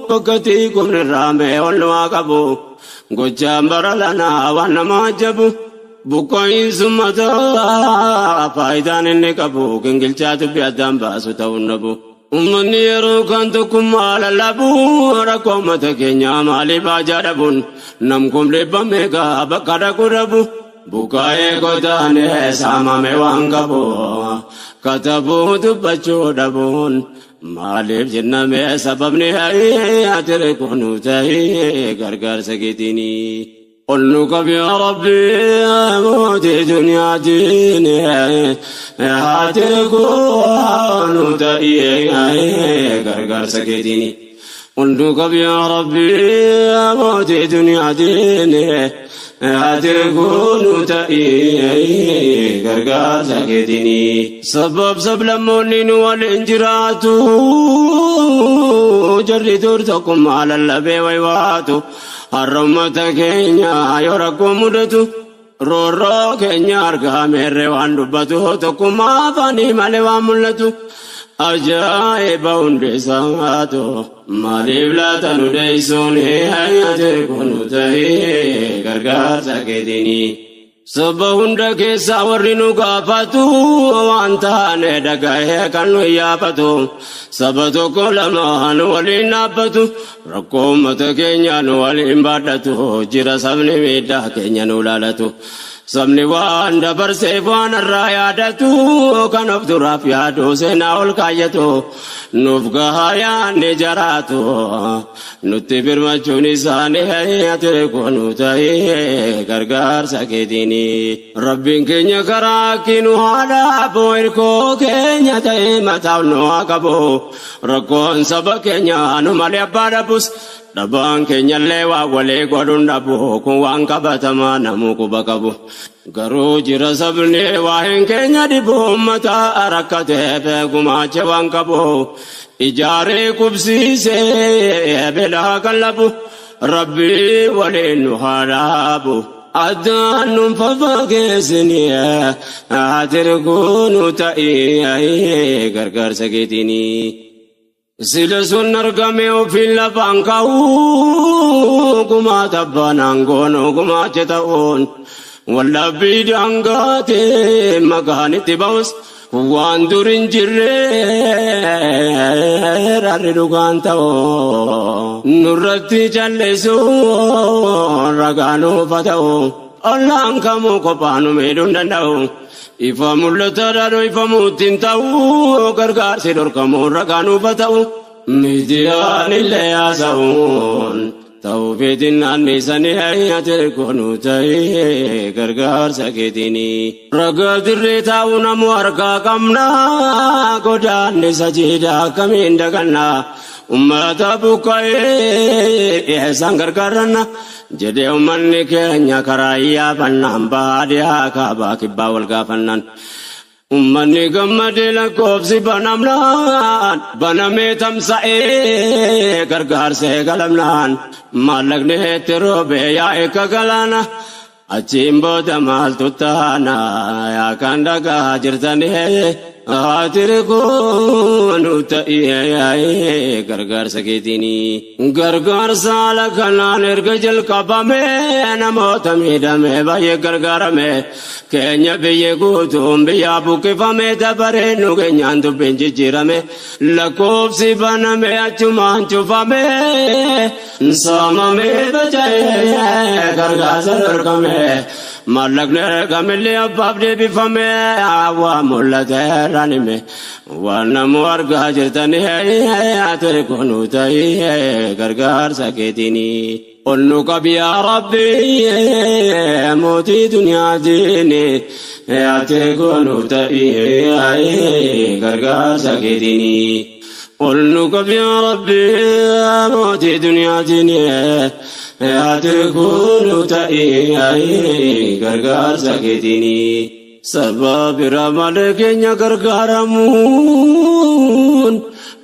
bakkatii kumnirraa mee ol waa qabu gochaan bara lanaa waan nama ajabu buqqaa'insummataa faayidaan inni qabu gingilchaa dubbii addaan baasu ta'uun nabu ummanni yeroo kan tokkummaa lallabu rakkoo uummata keenyaa maaliif ajaa dhabuun namkum dhibbame gaa bakka dhaquu dhabu buqqaa'ee godaanee saamame waan qabu katabuu dubbachuu dhabuun maaliif jenname sababni teere koonu ta'ee gargaarsa keetiini olnu qabi yaa rabbi mootii duniyaa diine teere koonu ta'ee gargaarsa keetiini olnu qabi yaa rabbi mootii duniyaa diine teere koonu ta'ee gargaarsa keetiini sabab sablammoonni nu waliin jiraatu jarri dur tokkummaa lallabee waywaatu har'a uummata keenya yoo rakkoo mudatu roorroo keenya argaa meerree waan dubbatu tokkummaa afaanii malee waan mul'atu ajaa'iba hundeessaatu maaliif laata nu deeysuun teere koonu ta'ee gargaarsa keetiini sabba hunda keessaa warri nu gaafatu waan taane dhaga'ee kan nu yaafatu saba tokko lamaan waliin dhaabbatu rakkoo uummata keenya nu waliin baadhatu jira sabni miidhaa keenya nu laalatu sabni waan dabarseef waan irraa yaadatu kan of duraaf yaadu seenaa ol kaayyatu nuuf gahaa yaanni jaraatu nutti birmachuun isaanii teere koonu ta'ee gargaarsa keetiini rabbiin keenya karaa akkinu haadha hirkoo keenya ta'ee mataaf nu haa qabu rakkoon saba keenya nu malee abbaa dhabus dhabaan keenyallee waa walii godhuun dhabu kun waan qabatamaa namuu quba qabu garuu jira sabni waa'een keenya dhibu uummata rakkateef gumaache waan qabu ijaaree qubsiisee belaa qallabu rabbii waliin nu haa dhaabu addaan nun fafageessini teere koonu ta'ee gargaarsa keetiini sila sun argame ofiin lafaan ka'uu gumaata banaan goonu gumaache ta'uun wallabbii daangaatee maqaan itti ba'us waan dur hin jirre rarri dhugaan ta'uu nurratti calleessuun ragaa nuuf haa ta'u ollaan kamuu kophaa nu miidhuu hin danda'u ifa mul'ataadhaan ifamuutti hin ta'u gargaarsi dhorkamuun ragaa nuuf haa ta'u miidiyaan illee haasa'uun ta'uu feetiin naanneessanii teere koonu ta'ee gargaarsa keetiini ragaa dirree taa'uu namu harkaa qabna godaannisa jiidhaa akkamiin daganna ummata buqqa'ee isaan gargaaranna jedhee ummanni keenya karaa iyyaafannaan baadiyaa kaabaa kibbaa wal gaafannaan ummanni gammadee lakkoofsi banamnaan banamee tamsa'ee gargaarsee galamnaan maallaqni itti roobee yaa'e kagalaana achiin booda maaltu taana yaa kan dhagaa jirtanii teere koonu ta'ee gargaarsa keetiini gargaarsa haala kanaan erga jalqabame namoota miidhame baay'ee gargaarame keenya biyya guutuun biyyaa buqqifame dabareen nu keenyaan dubbiin jijjiirame lakkoofsi baname achumaan cufame saamame baca'ee gargaarsa dhorkame maallaqni kamillee abbaaf deebifame waa mul'ateerraan hime waan namu argaa jirtanii teere koonu ta'ee gargaarsa keetiini قلنك يا ربي موتي دنيا ديني أتكون تأيي غرغر سكتني قلنك يا ربي موتي دنيا ديني أتكون تأيي غرغر سكتني سبب رمالك غرغر مون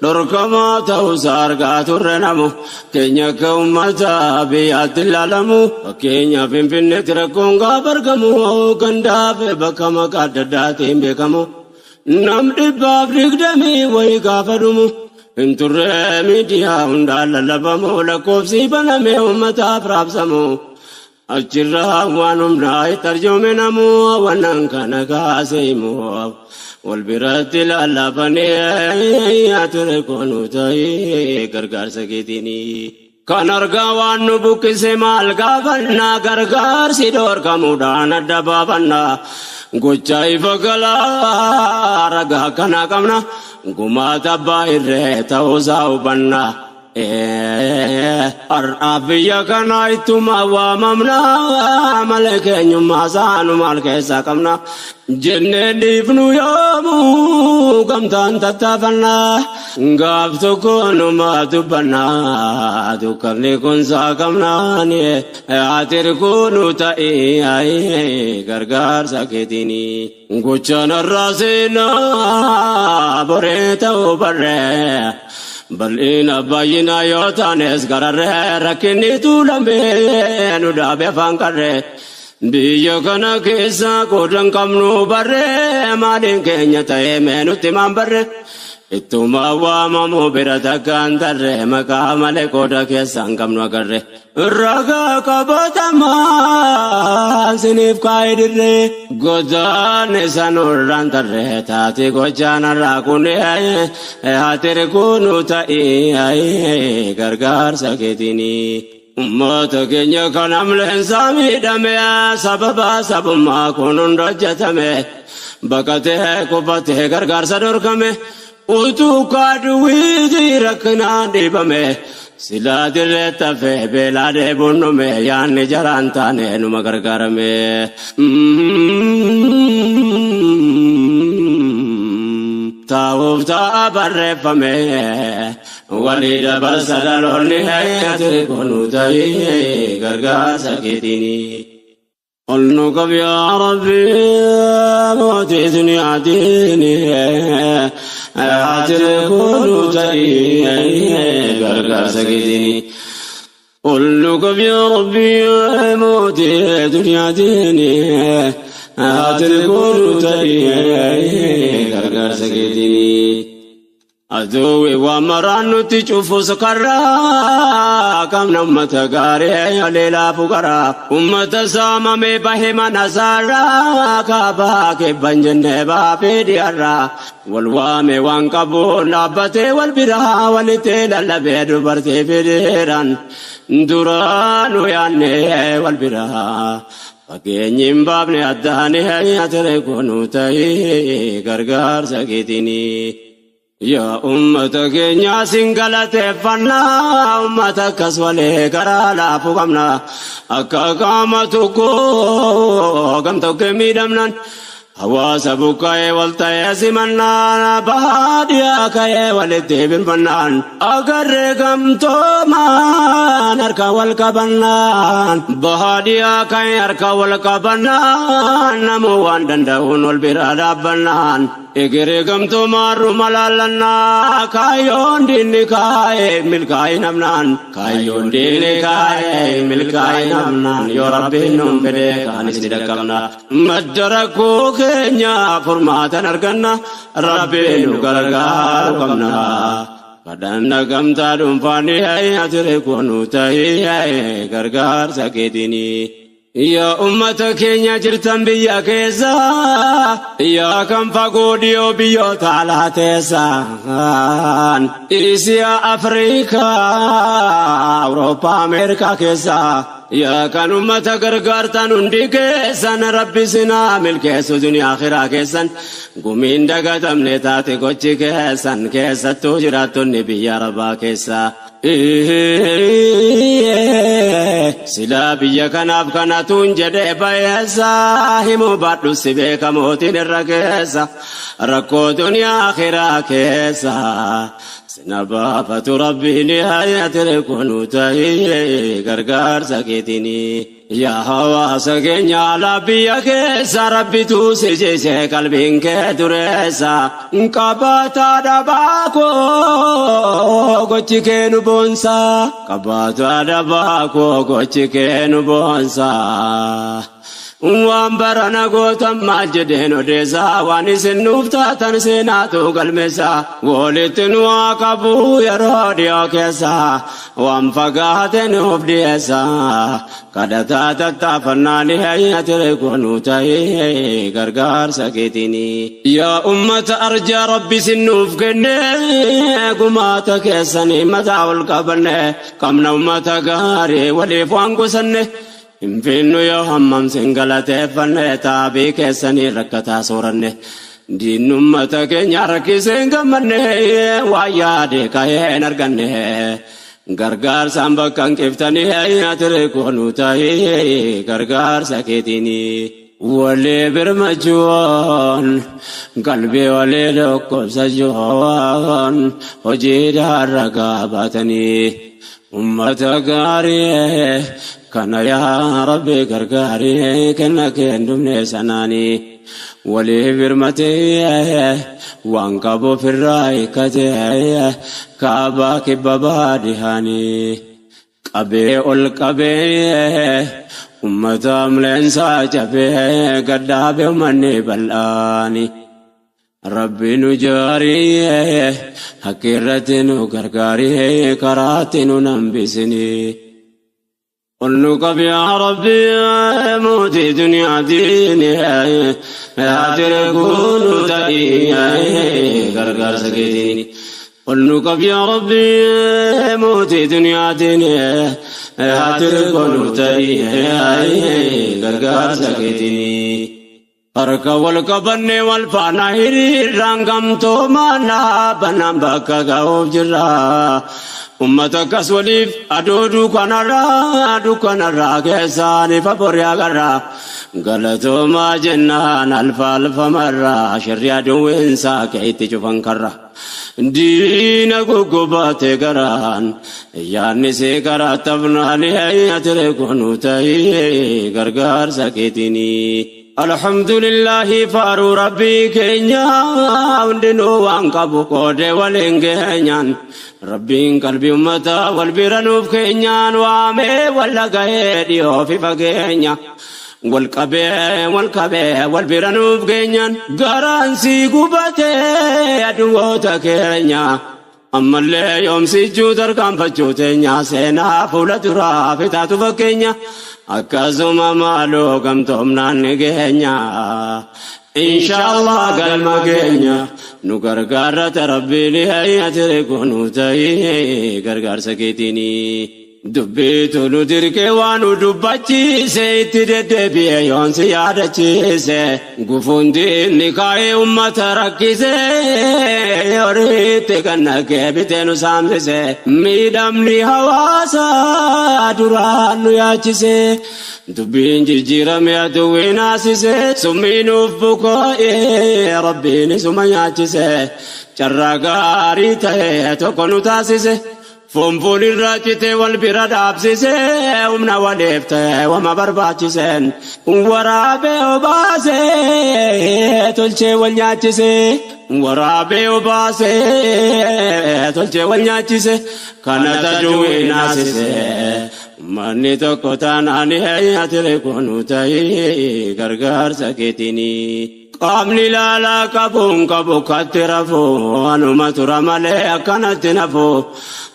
Dorkama ta'u sarga turrenamu Kenya kaumata biyat lalamu Kenya pimpinne tirakunga bargamu Ganda fe bakama kadadatin bekamu Nam dibab digdami way gafadumu Inturre media undala labamu Lakofsi baname ummata prabsamu Achirra wanumna itarjumenamu Wanankana kaseimu والبرات الألفانية تركون تاي غرغر سكتني كان أرغوان نبوك سمال غافنا غرغر سيدور كمودان دبابنا غوچاي فغلا رغا كنا كمنا غما تباير توزاو بنا أرابيا كنا إتما واممنا ملك نيوم حسان مالك ساكمنا جنة دفنو يومو كمتان تتفنا غاب تكون ما تبنا تكرني كن ساكمنا آتر كونو تأي غرغر ساكتني غوچان الراسينا بريتو بري بل إن باينا يوتانس كرره ركني تولمه نودابه فانكره بيو كنا كيسا كودن كمنو بره مالين كنيا تيمنو تمام بره إتوما وامامو برتكان تره مكامل كودا كيسا كمنو كره رغا كبتما سنيف كايدره غدان سنوران تره تاتي غجان راكوني هاتر كونو تاي غرغر سكتني أمت كنيا كنام لإنسامي دميا سببا سبما كونون رجتمي بكته كوبته غرغر سدوركمي وتو كادوي ديركنا ديبمي سلا دلت في بلاد بنومي يعني جرانتاني نما غرغرمي تاوف تابر فمي وليد برسدل نهاية كونو تاي غرغر سكتني قلنك يا ربي موتي دنيا ديني آتر كونو تاي غرغر سكتني قلنك يا ربي موتي دنيا ديني آتر كونو تاي غرغر سكتني أدوي ومرانو تشوفو سكرا كم نمت غاري ليلا فقرا أمت سامة بهما نزارا كاباك بنجن بابي ديارا والوام وانكبو نابتي والبرا والتيل اللبيد برتي فديران دورانو ياني والبرا فكينيم بابني أداني أتركونو تاي غرغر سكتني يا أمتك يا سنغلة فنا أمتك سوالي كرالا فقمنا أكا قامتكو قمتك ميدمنا حواس بكاي والتياسي منان بهاديا كاي والتي بالفنان أقر قمتو ما نركا والكبنان بهاديا كاي أركا والكبنان نموان دندهون والبرادة بنان إجري قمتو مارو ملالنا كايون ديني كاي ملكاي نمنان كايون ديني كاي ملكاي نمنان يا ربي نم بديك أنسي دكمنا مدركو كنيا فرماتا نرغنا ربي نغرغار قمنا قدنا قمتا دنفاني أي أتركونو تاي غرغار سكتني يا أمتك يا جرتم بيا كيسا يا كم فقوديو بيو تعالى تيسان إيسيا أفريقيا أوروبا أمريكا كيسا يا كان أمتك غرغرتن اندي كيسان ربي سنا ملكيسو دنيا آخرة كيسان قمين دقاتم نتاتي قوچي كيسان كيسا توجراتو نبي يا ربا كيسا sila biyya kanaaf kanatuun jedhee bayeessa himuu baadhu si beeka mootiin irra keessa rakkoo duniyaa akhiraa keessa sina baafatu rabbiin haayatire kunuu ta'ee gargaarsa keetini yaa hawaasa keenya ala biyya keessa rabbitu si jeese qalbiin kee dureessa qabaataa dhabaakoo gochi kee nu boonsa qabaataa dhabaakoo gochi kee nu boonsa waan barana gootan maal jedheen odeessaa waan isin nuuf taatan seenaatu galmeessa walitti nu haa qabu yeroo dhiyoo keessa waan fagaate nuuf dhiyeessa kadhataa tattaafannaan hayyatire kunuu ta'ee gargaarsa keetini yaa ummata arjaa rabbi isin nuuf kenne gumaata keessanii mataa ol qabanne qabna ummata gaarii waliif waan gusanne Infinnu yoo hammam singalateeffanne taabii keessanii rakkataa sooranne diinummata keenya rakkiseen gammanne waan yaade ka'een arganne gargaarsaan bakka hanqiftanii hayyatire kunuu ta'ee gargaarsa keetini walii birmachuun qalbii walii tokkobsachuun hojii darragaa baatanii ummata gaarii kana yaa rabbi gargaarii kenna kendumne sanaani walii birmatee waan qabu firraa hiikkatee kaabaa kibba baadiyyaanii qabee ol qabee ummata amleensaa cabee gaddaabee uummanni bal'aani rabbi nu jaarii hakkiirratti nu gargaarii karaatti nu nambisini قلنك يا ربي موتي دنيا ديني هاتركون تأيي غرغر سكيتيني قلنك يا ربي موتي دنيا ديني هاتركون تأيي غرغر سكيتيني Harka wal qabanne wal faana hiriiraan gamtoo maana banaan bakka ga'uuf jirra. Ummata akkas waliif adoo dukkanarraa keessaan ifa borii agarra. Galatoomaa jennaan alfa marraa shirri aduwweensaa keetti cufan karra. Diina guggubaate garaan yaadni see karaa tabnaan hayyatire kunuu ta'ee gargaarsa keetini. Alhamdulillah faaru rabbi keenya hundinuu waan qabu qoodee waliin geenyaan rabbiin qalbii ummata wal bira nuuf keenyaan waamee wal dhagahee dhiyoo fi fageenya wal qabee wal bira nuuf keenyaan garaan si gubatee aduwwoota keenya ammallee yoomsichuu tarkaanfachuu teenya seenaa fuula duraa fitaatu fakkeenya akkasuma maaloo gamtoomnaan ni geenya inshallah galma keenya nu gargaarrata rabbiin hayyatire kunuu ta'ee gargaarsa keetini dubbiitu nu dirqee waan nu dubbachiise itti deddeebi'e yoon si yaadachiise gufuun diinni kaa'ee ummata rakkise horiitti kan naqee bitee nu saamsise miidhamni hawaasa duraan nu yaachise dubbiin jijjiirame aduwwiin haasise summiinuuf bukoo'ee rabbiin isuma nyaachise carraa gaarii ta'e tokko nu taasise Fonfoon irraa citee wal bira dhaabsise humna waliif ta'e wama barbaachisen waraabee obaasee tolchee wal nyaachise waraabee obaasee tolchee wal nyaachise kana tajuwee naasise manni tokko taanaan hayyatire kunuu ta'ee gargaarsa keetini. Qaamni laalaa qabuun qabu katti rafuu anuma tura malee akkanatti nafuu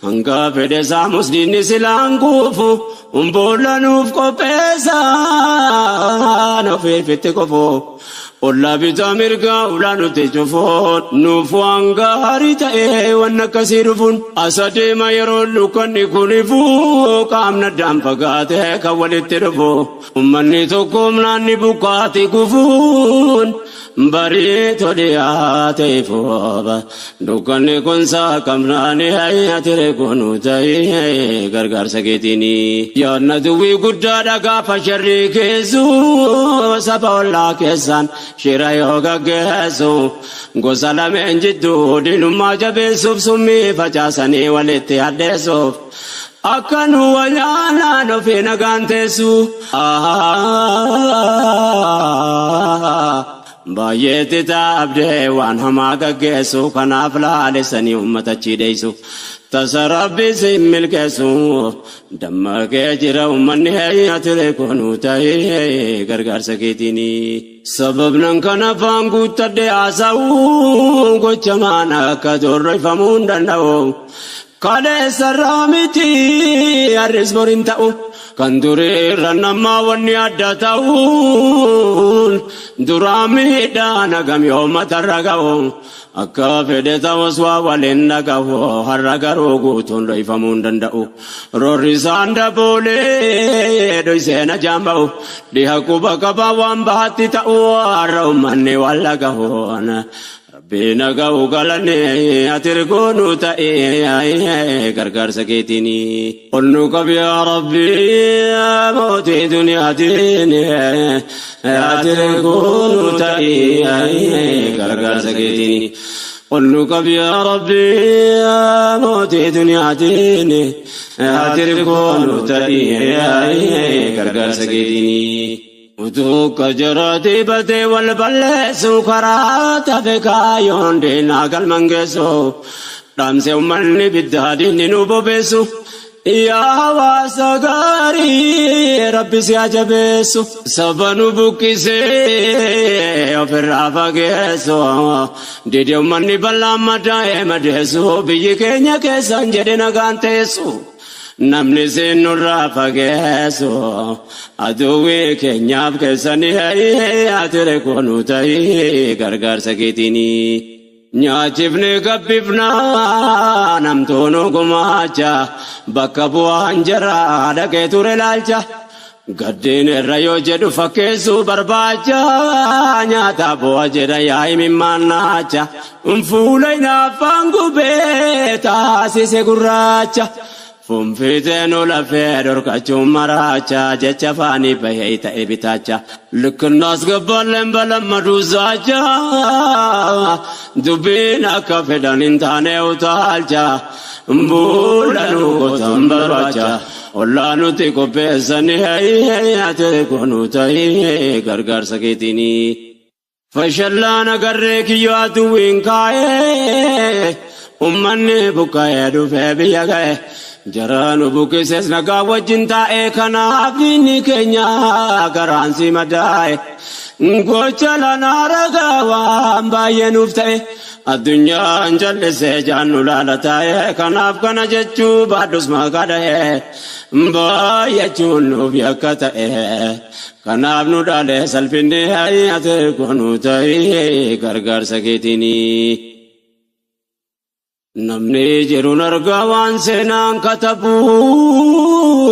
hanga fedhe saamus diinni silaan kuufu boolla nuuf qopheessaan ofiifitti kofuu olla bitaa mirgaa ulaa nuti cufuun nuuf waan gaarii ta'ee waan akkasii dhufuun asa deema yeroo lukkanni kunifuu qaamna addaan fagaatee kan walitti dhufu ummanni tokko humnaan ni buqqaati kufuun bari todiyaate fooba dukkanni kun saakamnaani hayatire kunu ta'e gargaarsa keetiini yaadna duwwii guddaadha gaafa sharrii keessu saba ollaa keessaan shira yoo gaggeessu gosa lameen jidduu diinummaa jabeessuuf summii facaasanii walitti addeessuuf akka nu walyaanaan ofii nagaan teessu baay'eetti taabdee waan hamaa gaggeessu kanaaf laalessanii ummatachi deessu tasa rabbi si milkeessu dammaqee jira ummanni hayatire kunu ta'e gargaarsa keetiini sababnan kana afaan guuttadde haasa'uu gocha maana akka torreeffamuu hin danda'u kaleessa raamiti har'is boriin ta'u kan dureerra namaa wanni adda ta'uun duraa miidhaan hagam yoo matarra ga'u akka fedhe ta'us waa waliin dhagahu har'a garuu guutuun dho'ifamuu hin danda'u roorri isaan daboolee dho'iseena jaamba'u dhiha quba qabaa waan bahatti ta'u har'a ummanni waan dhagahu Bina ga'u galanne atiri koonu ta'e gargaarsa keetiini onnu qabi yaa rabbi mootii duniyaatiin atiri koonu ta'e gargaarsa keetiini onnu qabi yaa rabbi mootii duniyaatiin atiri koonu ta'e gargaarsa keetiini utuka jarati bate wal balle sukarata fekayon dina galmangeso damse umanni bidadin nubo besu ya wasagari rabbi si ajabesu sabanu bukise ofirafa geso dide umanni ballamada emadesu biyi kenya kesan jedena gantesu namni sinurraa fageessu aduwwi keenyaaf keessanii atire koonu ta'e gargaarsa keetiini nyaachifne gabbifnaa namtoonu gumaacha bakka bu'aan jara dhaqee ture laalcha gaddeen irra yoo jedhu fakkeessu barbaacha nyaata bu'a jedha yaa'imimmaan naacha fuula hinaaffaan gubee taasise gurraacha Fumfitenu lafee dorkachuun maraacha jecha faanii bahee ta'e bitaacha likkinnaas gabballeen balammaduu saacha dubbiin akka fedhan hin taane utaalcha mbuulanuu qotan barbaacha ollaa nuti qopheessanii atire koonu ta'e gargaarsa keetiini fashallaan agarree kiyyoo aduwwiin kaa'ee ummanni buqqa'ee dhufee biyya ga'e Jaranu bukises nagaa wajjin taa'e kanaaf diinni keenya garaansi madaa'e gocha lanaa ragaa waan baay'ee nuuf ta'e addunyaan jallisee jaannu laala taa'e kanaaf kana jechuu baadhus maqaa dha'e baay'achuun nuuf yakka ta'e kanaaf nu dhaalee salphinni atire koonu ta'e gargaarsa keetiini namni jiruun argaa waan seenaan katabu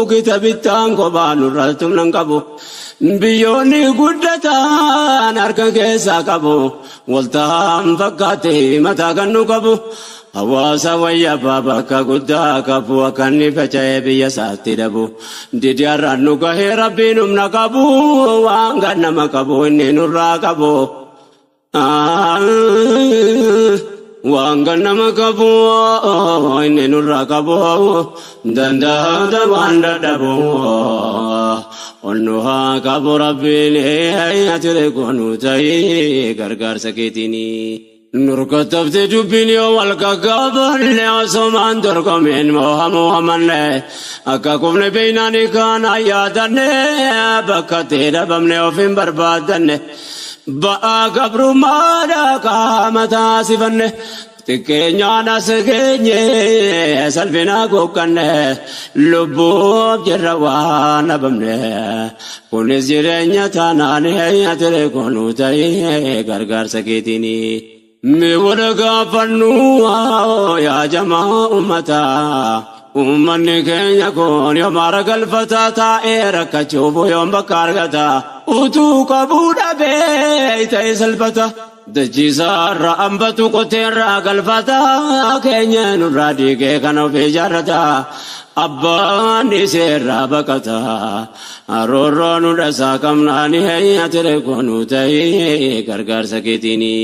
kitabittaan kophaa nurratti nan qabu biyyoonni guddatan harka keessaa qabu waltaan fakkaate mataa kan nu qabu hawaasa wayyabaa bakka guddaa qabu akka inni faca'ee biyya isaatti dhabu didi har'aan nu gahee rabbiin humna qabu waan gannama qabu inni nurraa qabu waan gannama qabu inni nurraa qabu danda'a waan dadhabu onnu haa qabu rabbiin atire koonu ta'e gargaarsa keetiini nurkattafte dubbiin yoo wal qaqqabanne osomaan dorgomeen moohamuu hamanne akka kufne beeynaanii kaan yaadanne bakka ta'e dhabamne ofiin barbaadanne Ba'a gabrummaadha qaama taasifanne xiqqeenyaan as geenye salphina gogganne lubbuuf jirra waan dhabamne kunis jireenya taanaan atire koonu ta'e gargaarsa keetiini mi wal gaafannu yaa jamaa ummataa ummanni keenya kun yooma ragalfataa taa'ee rakkachuuf yoom bakka argata utuu qabuu dhabee ta'e salphata dachiisaarra hambatu qoteerraa galfata keenya nurraa diigee kan of ijaarrata abbaan iseerraa baqata aroorroo nu dhasaa qabnaani ati koonu ta'ee gargaarsa keetiini.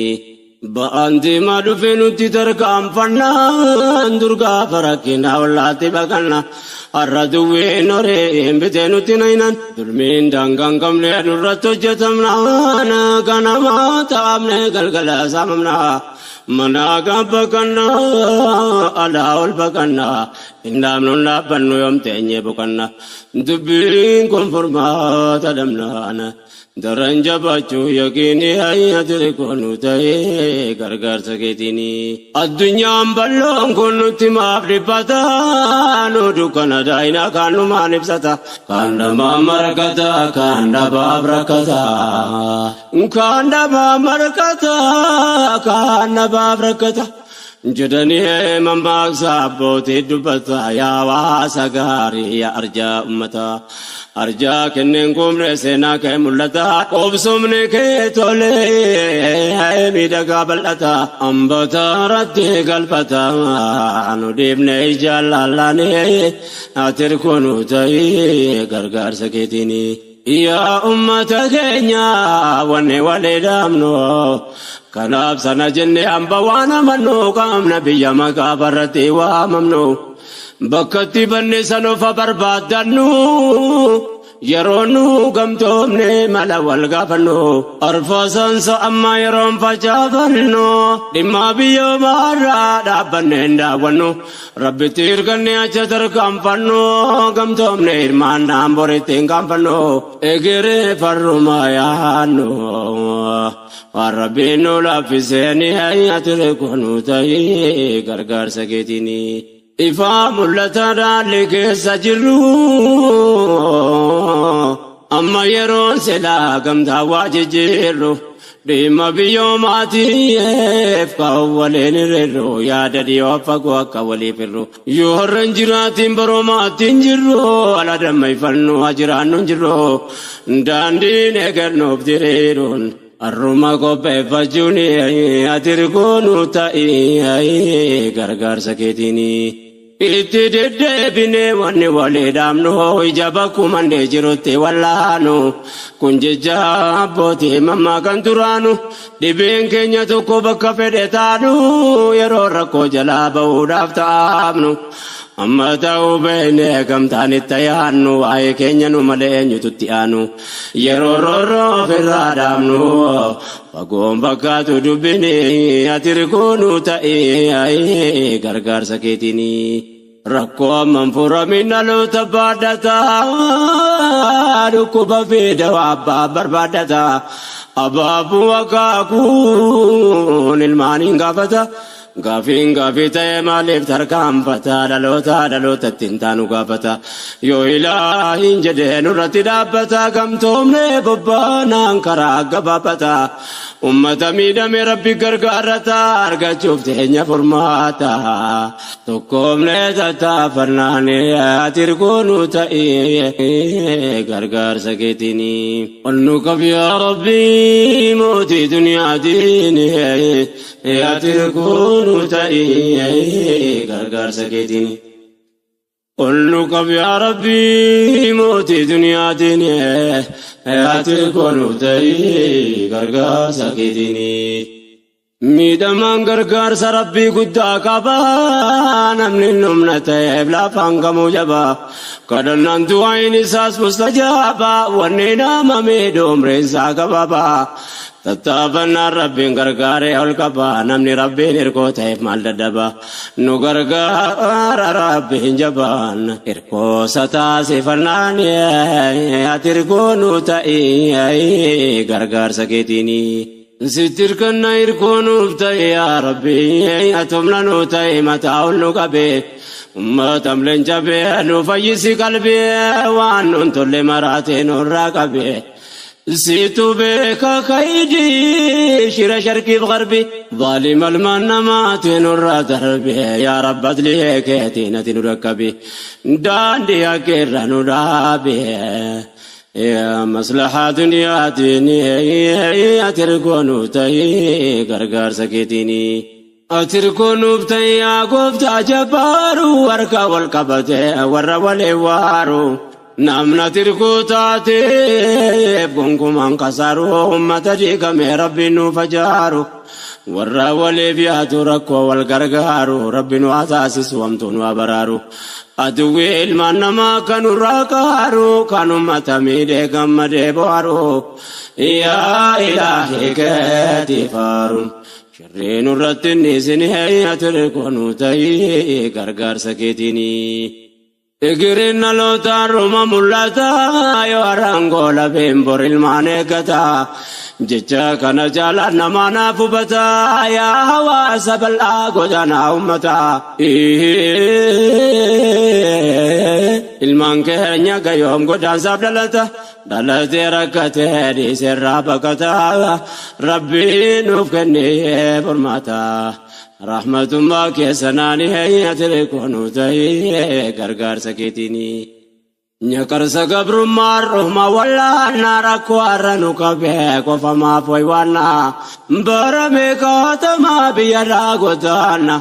Ba'anti madufe nuti tarkaanfannaan durgaa farakkinaa ollaatti baqanna har'a duwwee noree bitee nutti naynan dulmiin daangaan qabne nurratti hojjetamnaan ganama taa'amne galgala saamamnaa manaa gabbaqannaa alaa ol baqannaa hindaamnuun dhaabbannu yoom teenyee boqanna dubbiin kun furmaata dhabnaan daran jabaachuu yaqiini ati koonu ta'ee gargaarsa keetiini. Addunyaan bal'oon kun nutti maaf dhiphata nu dukkana daa'ina kan numaan ibsata kan namaa markata kan nabaaf rakkata kan namaa markata kan nabaaf rakkata jedhanii mammaaksa abbootii dubbata yaa hawaasa gaarii yaa arjaa ummata arjaa kenneen kumne seenaa kee mul'ata qobsumni kee tolee miidhagaa bal'ata hambata irratti galfata nu dhiibne jaalallaan ati koonu ta'ee gargaarsa keetiini. Yaa ummata keenya wanne walee dhaabnu kanaaf sana jenne hamba waan amannu qaamna biyya maqaa barratti waamamnu bakkatti banne sanofa barbaadannu yeroo nu gamtoomne mala wal gaafannu arfaasansa amma yeroon facaafannu dhimma biyyoomaarraa dhaabbanne hin daawwannu rabbitti hirkanne acha tarkaanfannu gamtoomne hirmaannaan boritti hin kaanfannu egeree farrumaa yaannu waan rabbiin nu laaffiseeni ati koonu ta'ee gargaarsa keetiini. Ifaa mul'ata dhaalli keessa jirru amma yeroon silaa gamtaa waa jijjiirru dhimma biyyoomaatiif kan waliin hir'irru yaada dhiyoo fagoo akka waliif hir'u yoo har'an jiraatiin baroomaattiin jirru ala dammayfannu jiraannu jirru daandiin eegannuuf diriiruun arruma qopheeffachuun ati koonu ta'ee gargaarsa keetiini. Itti deddeebine wanni walii dhaabnu ija bakkuma ndee jirutti wallaanu kun jecha abbootii mammaa kan turaanu dhibeen keenya tokko bakka fedhe taanu yeroo rakkoo jalaa ba'uudhaaf taa'amnu amma ta'uu beekne gamtaan itti yaannu waa'ee keenya nu malee eenyututti aanu yeroo roorroo ofirraa dhaabnu fagoon bakkaatu dubbini ati koonu ta'ee gargaarsa keetiini. Rakkoo amman furamin dhaloota baadhataa dhukkuba fi dawaa abbaa barbaadata abaabuu akaakuun ilmaaniin gaafata gaafiin gaafii ta'e maaliif tarkaanfata dhalootatti hin taanu gaafata yoo ilaahin jedhee nurratti dhaabbata gamtoomne bobbaanaan karaa gabaabata ummata miidhame rabbi gargaarata argachuuf teenya furmaata tokkoomne tattaafannaan ati koonu ta'ee gargaarsa keetiini. Olnu qab yaa rabbii mootii dunyaatiin ati koonu ta'ee gargaarsa keetiini. Olnu qab yaa rabbii mootii dunyaatiin ati koonu ta'ee gargaarsa keetiini. Miidhamaan gargaarsa rabbii guddaa qaba namni humna ta'eef lafaan gamuu jaba kadhannaan du'aayin isaas mustajaaba wanni nama miidhumreensaa qababa tattaafannaan rabbiin gargaaree ol qaba namni rabbiin hirkoo ta'eef maal dadhaba nu gargaara rabbiin jabaan hirkoosa taasifannaan ati koonu ta'ee gargaarsa keetiini. Sitir kanna irkoonuuf ta'e yaa rabbi atomna nu ta'e mataa ol nu qabe ummatam leencabe nu fayyisi qalbe waan nun tolle maraate nurraa qabe زيتو بك كيدي شر شركي بغربي ظالم المنمات نور دربي يا رب ادليك يتينة نركبي داندي اكر نرابي يا مصلحة دنيا ديني اتركونو تاي غرغر سكيتيني اتركونو بتاي قفتا جبارو وركا والقبتي ور والوارو نامنا تركو تاتي بكم انكسرو امتا ديكم ربي نو فجارو ورا وليبيات ركو والغرغارو ربي نو اساسس وامتون وبرارو ادوي المنما كانوا راكارو كانوا متميدي كمدي بوارو يا الهي كتفارو شرين رتني سنهي تركونو تاي غرغر سكيتيني اجرنا لو تارما ملاتا يا رانغولا بيمبور المانيكتا جچا كنا جالا نمانا فبتا يا هوا سبلا غجانا امتا ilman keenya gayom godan sabdalata dalate rakate di serabakata rabbi nuf kenne formata rahmatullah ke sanani hayatire konu tai gargar saketini nyakar sagabru marhma walla narako aranu kabe ko fama foiwana barame katama biyara godana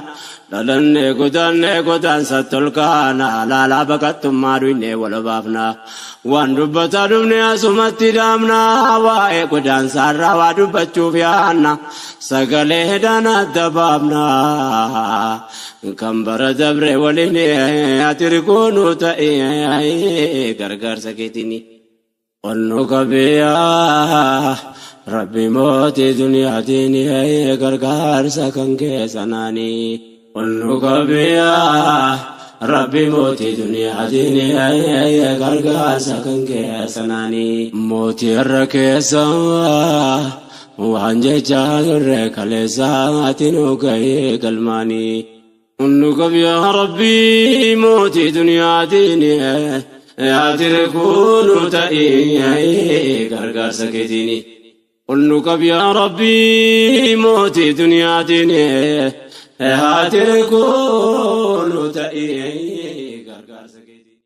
dalanne godan satulkana lala bakatum maruine walabafna wandubata dumne asumati damna wae godan sarra wadubachu fiana sagale dana dababna kambara dabre waline atirkunu ta gargar saketini onno kabeya rabbi moti dunya dini gargar sakange sanani والنقبيا ربي موتي دنيا ديني يا غرغا سكن كيسناني موتي الركيسا وانجي جاغر كليسا تنوكي كلماني والنقبيا ربي موتي دنيا ديني يا تركون تأي غرغا سكتيني والنقبيا ربي موتي دنيا ديني هاتركون تأي